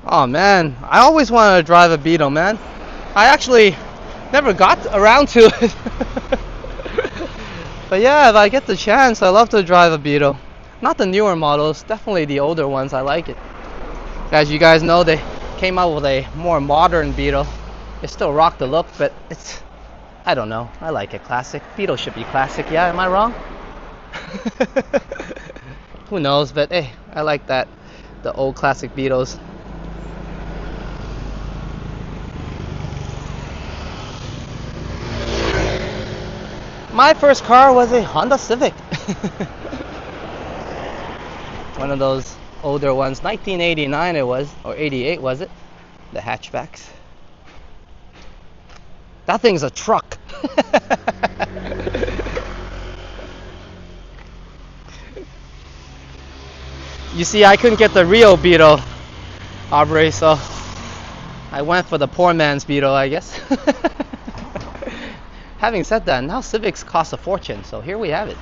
Oh man, I always wanted to drive a Beetle, man. I actually never got around to it. But yeah, if I get the chance, I love to drive a Beetle. Not the newer models, definitely the older ones. I like it. As you guys know, they came out with a more modern Beetle. It still rocked the look, but it's, I don't know. I like it classic. Beetle should be classic. Yeah, am I wrong? Who knows? But hey, I like that. The old classic Beetles. My first car was a Honda Civic. One of those older ones, 1989 it was, or 88 was it? The hatchbacks. That thing's a truck. You see, I couldn't get the real Beetle, Aubrey, so I went for the poor man's Beetle, I guess. Having said that, now Civics cost a fortune, so here we have it.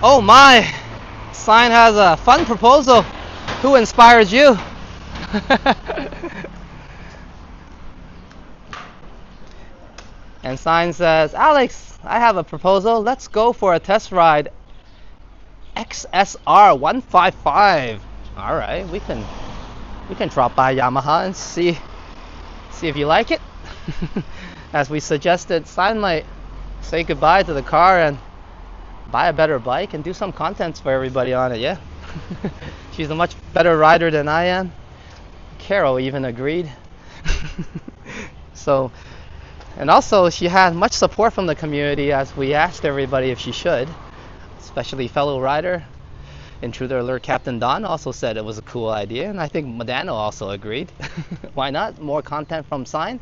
Oh my! Sign has a fun proposal. Who inspires you? And Sign says, Alex, I have a proposal. Let's go for a test ride. XSR 155. All right, we can drop by Yamaha and see if you like it. As we suggested, Sign might say goodbye to the car and buy a better bike and do some contents for everybody on it. Yeah. She's a much better rider than I am. Carol even agreed. So, and also she had much support from the community as we asked everybody if she should, especially fellow rider. Intruder Alert Captain Don also said it was a cool idea, and I think Modano also agreed. Why not? More content from Sign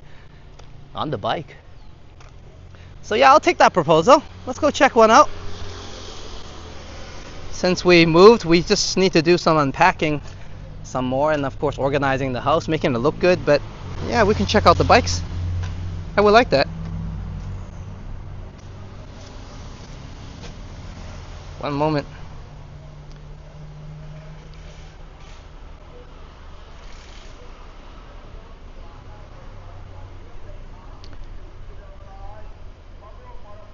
on the bike. So yeah, I'll take that proposal. Let's go check one out. Since we moved, we just need to do some unpacking some more, and of course organizing the house, making it look good. But yeah, we can check out the bikes. I would like that. One moment.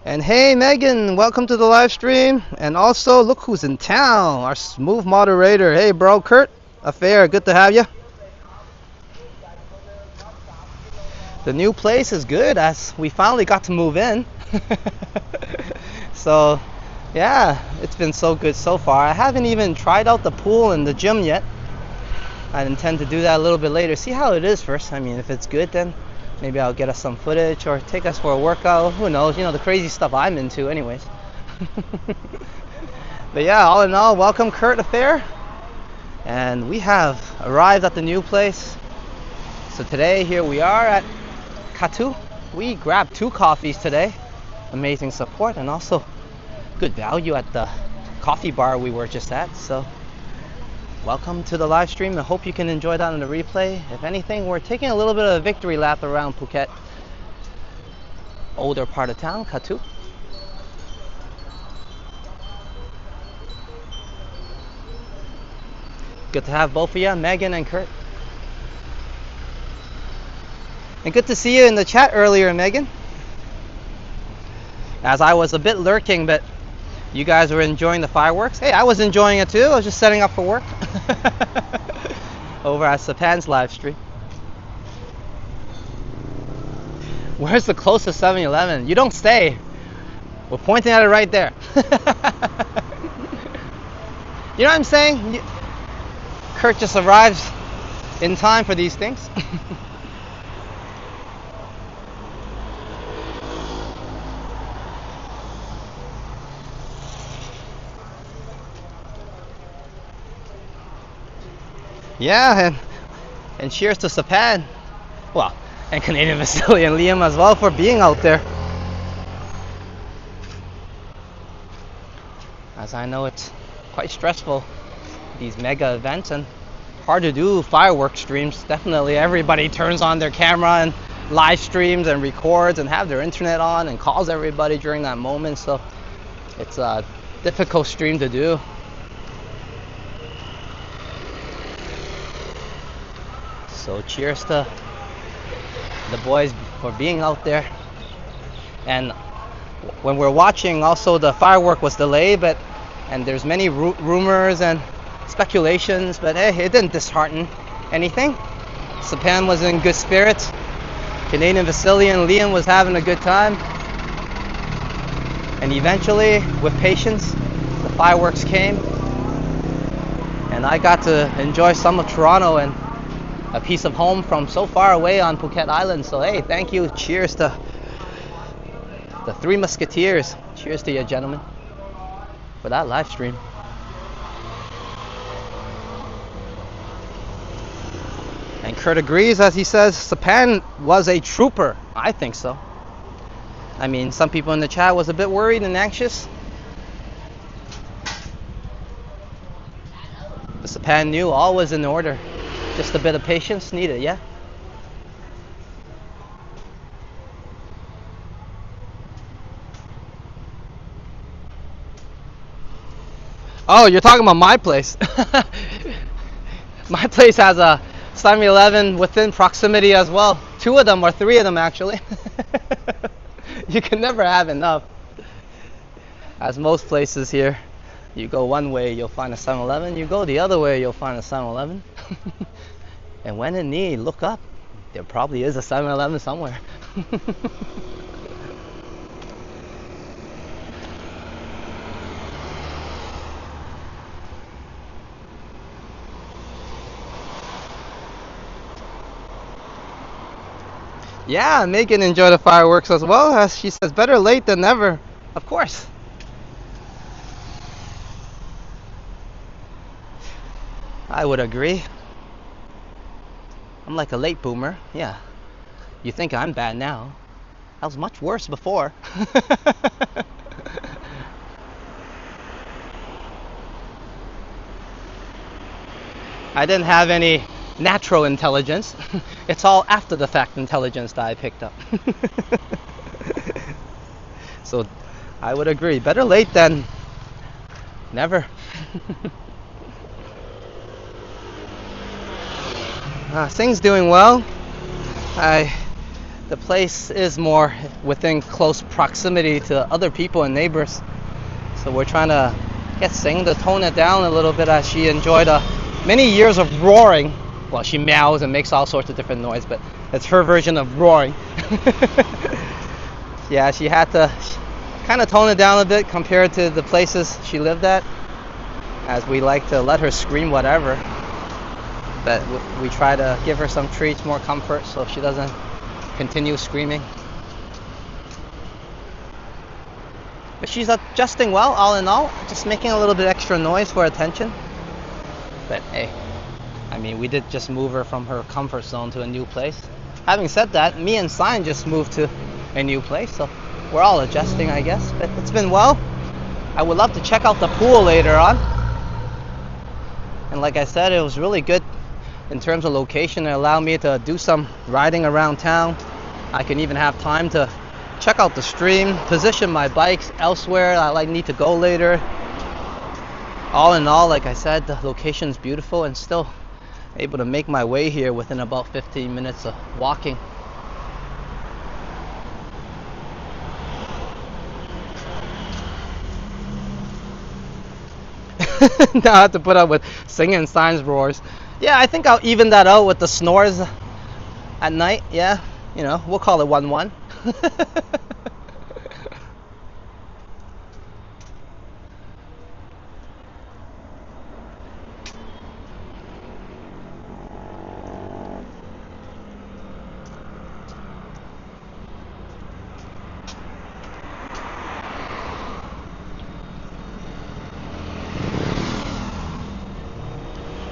And hey Megan, welcome to the live stream. And also look who's in town, our smooth moderator. Hey bro, Kurt Affair, good to have you. The new place is good as we finally got to move in. So yeah, it's been so good so far. I haven't even tried out the pool and the gym yet. I intend to do that a little bit later. See how it is first. I mean, if it's good, then maybe I'll get us some footage or take us for a workout. Who knows? You know, the crazy stuff I'm into anyways. But yeah, all in all, welcome Kurt Affair. And we have arrived at the new place. So today, here we are at Kathu. We grabbed 2 coffees today. Amazing support and also good value at the coffee bar we were just at. So welcome to the live stream. I hope you can enjoy that on the replay. If anything, we're taking a little bit of a victory lap around Phuket. Older part of town, Kathu. Good to have both of you, Megan and Kurt. And good to see you in the chat earlier, Megan. As I was a bit lurking, but you guys were enjoying the fireworks. Hey, I was enjoying it too. I was just setting up for work. Over at Sapan's live stream. Where's the closest 7-Eleven? You don't stay. We're pointing at it right there. You know what I'm saying? Kurt just arrives in time for these things. Yeah, and cheers to Sapan. Well, and Canadian Vasily and Liam as well for being out there. As I know it's quite stressful, these mega events, and hard to do fireworks streams. Definitely everybody turns on their camera and live streams and records and have their internet on and calls everybody during that moment. So it's a difficult stream to do. So cheers to the boys for being out there. And when we're watching, also the firework was delayed, and there's many rumors and speculations, but hey, it didn't dishearten anything. Sapan was in good spirits. Canadian Vasily and Liam was having a good time. And eventually, with patience, the fireworks came. And I got to enjoy some of Toronto and a piece of home from so far away on Phuket Island. So hey, thank you. Cheers to the 3 Musketeers. Cheers to you, gentlemen, for that live stream. And Kurt agrees, as he says, Sapan was a trooper. I think so. I mean, some people in the chat was a bit worried and anxious. But Sapan knew all was in order. Just a bit of patience needed, yeah? Oh, you're talking about my place. My place has a 7-Eleven within proximity as well. 2 of them, or 3 of them actually. You can never have enough. As most places here, you go one way, you'll find a 7-Eleven. You go the other way, you'll find a 7-Eleven. And when in need, look up. There probably is a 7-Eleven somewhere. Yeah, Megan enjoyed the fireworks as well. As she says, better late than never. Of course. I would agree. I'm like a late boomer. Yeah. You think I'm bad now. I was much worse before. I didn't have any natural intelligence. It's all after the fact intelligence that I picked up. So I would agree. Better late than never. Things doing well. The place is more within close proximity to other people and neighbors. So we're trying to get Sing to tone it down a little bit as she enjoyed many years of roaring. Well, she meows and makes all sorts of different noise, but it's her version of roaring. Yeah, she had to kind of tone it down a bit compared to the places she lived at, as we like to let her scream whatever. But we try to give her some treats, more comfort, so she doesn't continue screaming. But she's adjusting well, all in all, just making a little bit extra noise for attention. But hey, I mean, we did just move her from her comfort zone to a new place. Having said that, me and Sign just moved to a new place, so we're all adjusting, I guess. But it's been well. I would love to check out the pool later on. And like I said, it was really good in terms of location. It allowed me to do some riding around town. I can even have time to check out the stream, position my bikes elsewhere I need to go later. All in all, like I said, the location's beautiful, and still able to make my way here within about 15 minutes of walking. Now I have to put up with singing Signs roars. Yeah, I think I'll even that out with the snores at night. Yeah, you know, we'll call it 1-1.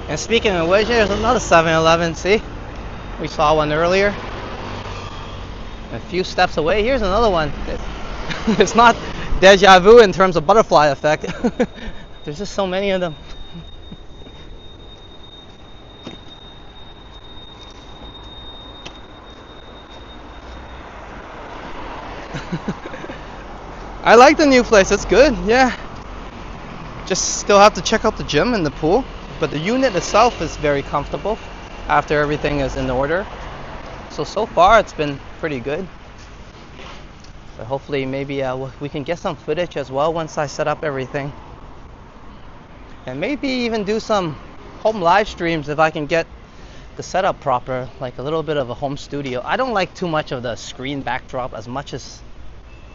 And speaking of which, there's another 7-Eleven. See, we saw one earlier. A few steps away, here's another one. It's not deja vu in terms of butterfly effect. There's just so many of them. I like the new place, it's good, yeah. Just still have to check out the gym and the pool. But the unit itself is very comfortable after everything is in order. So far it's been pretty good. But hopefully maybe we can get some footage as well once I set up everything. And maybe even do some home live streams if I can get the setup proper, like a little bit of a home studio. I don't like too much of the screen backdrop as much as,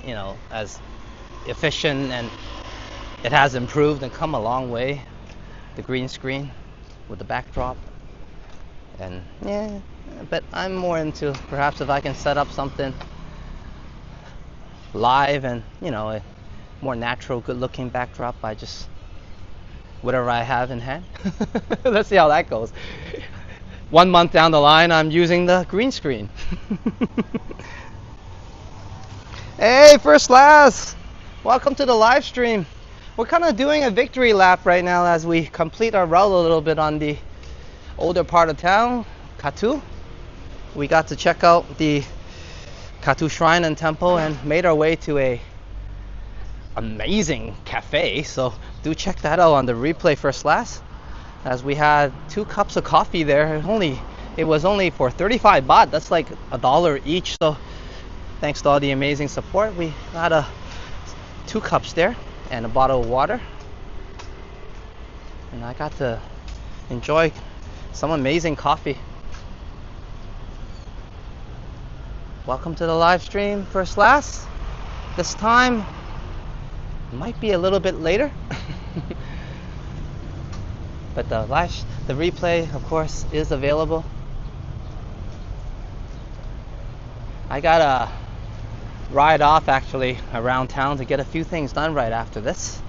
you know, as efficient, and it has improved and come a long way. The green screen with the backdrop, and yeah, but I'm more into perhaps if I can set up something live and, you know, a more natural, good looking backdrop by just whatever I have in hand. Let's see how that goes. 1 month down the line, I'm using the green screen. Hey, First Class, welcome to the live stream. We're kind of doing a victory lap right now as we complete our route a little bit on the older part of town, Kathu. We got to check out the Kathu Shrine and Temple and made our way to a amazing cafe. So do check that out on the replay, First Class, as we had 2 cups of coffee there. It was only for 35 baht. That's like $1 each. So thanks to all the amazing support, we got 2 cups there and a bottle of water, and I got to enjoy some amazing coffee. Welcome to the live stream, First Class. This time might be a little bit later, but the replay, of course, is available. I got a ride off actually around town to get a few things done right after this,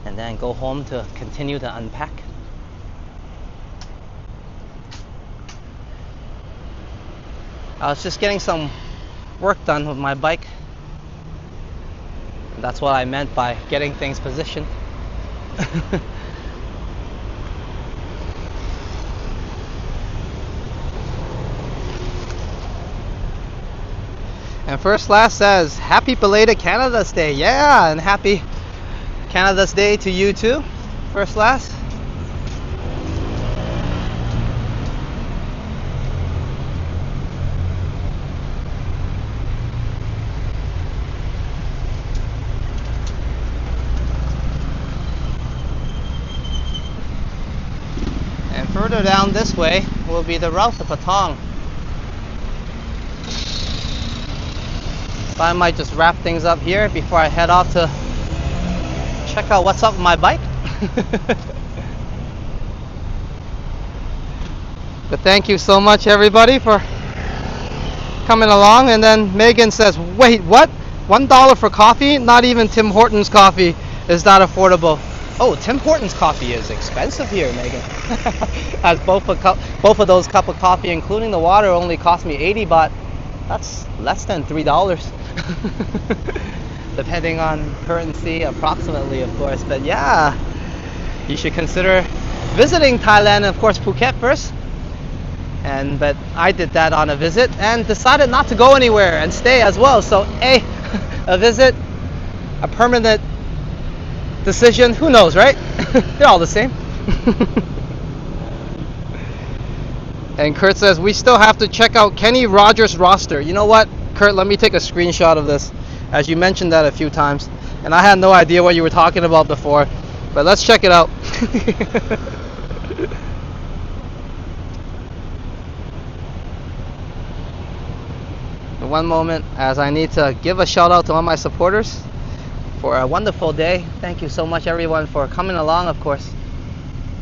and then go home to continue to unpack. I was just getting some work done with my bike. That's what I meant by getting things positioned. And First Class says, happy belated Canada's Day. Yeah, and happy Canada's Day to you too, First Class. And further down this way will be the route to Patong. So I might just wrap things up here before I head off to check out what's up with my bike. But thank you so much everybody for coming along. And then Megan says, wait, what? $1 for coffee? Not even Tim Hortons coffee is that affordable. Oh, Tim Hortons coffee is expensive here, Megan. As both of those cup of coffee, including the water, only cost me 80 baht. That's less than $3. Depending on currency, approximately, of course. But yeah, you should consider visiting Thailand and of course Phuket first. But I did that on a visit and decided not to go anywhere and stay as well. So a visit, a permanent decision, who knows, right? They're all the same. And Kurt says we still have to check out Kenny Rogers' roster. You know what, Kurt, let me take a screenshot of this, as you mentioned that a few times and I had no idea what you were talking about before, but let's check it out. One moment, as I need to give a shout out to all my supporters for a wonderful day. Thank you so much everyone for coming along, of course.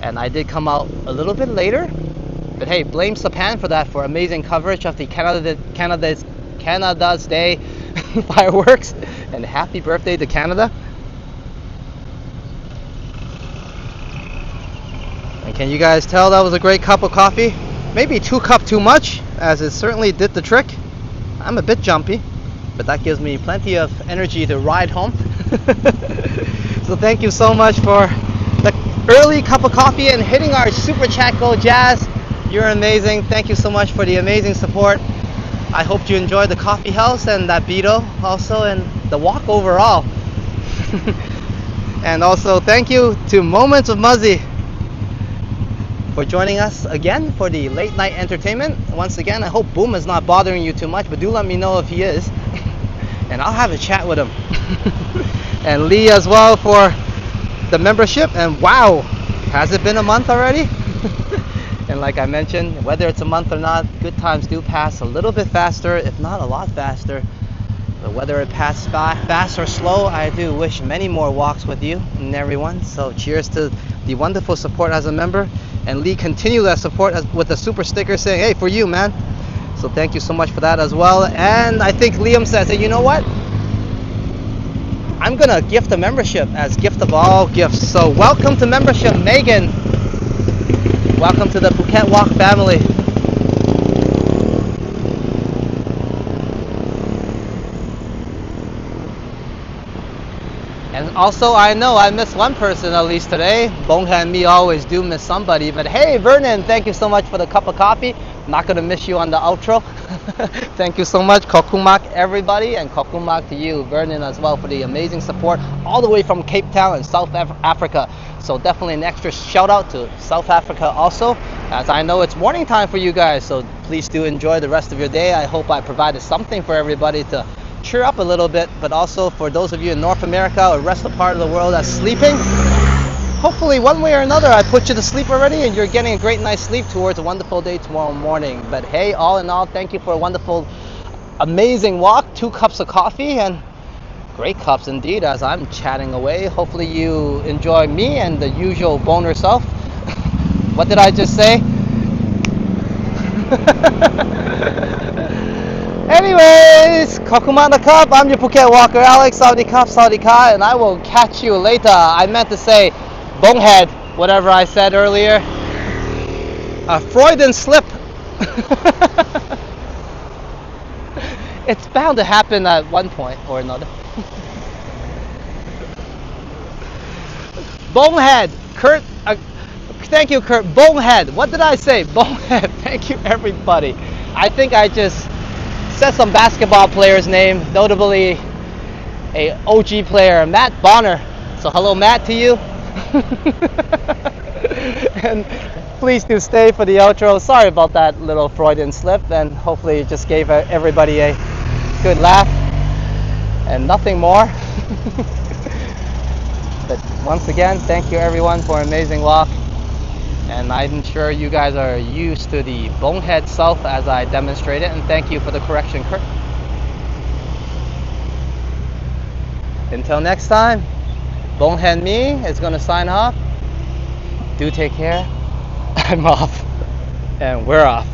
And I did come out a little bit later, but hey, blame Sapan for that, for amazing coverage of the Canada's Day fireworks. And happy birthday to Canada. And can you guys tell that was a great cup of coffee? Maybe 2 cups too much, as it certainly did the trick. I'm a bit jumpy, but that gives me plenty of energy to ride home. So thank you so much for the early cup of coffee and hitting our super chat goal. Jazz, you're amazing. Thank you so much for the amazing support. I hope you enjoyed the coffee house and that burrito also, and the walk overall. And also thank you to Moments of Muzzy for joining us again for the late night entertainment. Once again, I hope Boom is not bothering you too much, but do let me know if he is, and I'll have a chat with him. And Lee as well for the membership. And wow, has it been a month already? And like I mentioned, whether it's a month or not, good times do pass a little bit faster, if not a lot faster. But whether it passes fast or slow, I do wish many more walks with you and everyone. So cheers to the wonderful support as a member. And Lee, continue that support with a super sticker saying, hey, for you, man. So thank you so much for that as well. And I think Liam says, hey, you know what? I'm going to gift a membership as gift of all gifts. So welcome to membership, Megan. Welcome to the Phuket Walk family. And also, I know I missed one person at least today. Bongha and me always do miss somebody. But hey, Vernon, thank you so much for the cup of coffee. Not going to miss you on the outro. Thank you so much. Kokumak, everybody. And Kokumak to you, Vernon, as well, for the amazing support all the way from Cape Town in South Africa. So definitely an extra shout out to South Africa also, as I know it's morning time for you guys. So please do enjoy the rest of your day. I hope I provided something for everybody to cheer up a little bit, but also for those of you in North America or rest of the part of the world that's sleeping, hopefully one way or another I put you to sleep already and you're getting a great night's sleep towards a wonderful day tomorrow morning. But hey, all in all, thank you for a wonderful, amazing walk. 2 cups of coffee, and great cups indeed as I'm chatting away. Hopefully you enjoy me and the usual boner self. What did I just say? Anyways, Kokumanda Cup, I'm your Phuket Walker, Alex, Saudi Cup, Saudi Ka, and I will catch you later. I meant to say bonehead, whatever I said earlier. A Freudian slip. It's bound to happen at one point or another. Bonehead, Kurt. Thank you, Kurt. Bonehead. What did I say? Bonehead. Thank you, everybody. I think I just said some basketball player's name, notably a OG player, Matt Bonner. So hello, Matt, to you. And please do stay for the outro. Sorry about that little Freudian slip, and hopefully it just gave everybody a good laugh and nothing more. But once again, thank you everyone for an amazing walk. And I'm sure you guys are used to the bonehead south as I demonstrated, and thank you for the correction, Kurt. Until next time, Bonehead Me is going to sign off. Do take care. I'm off. And we're off.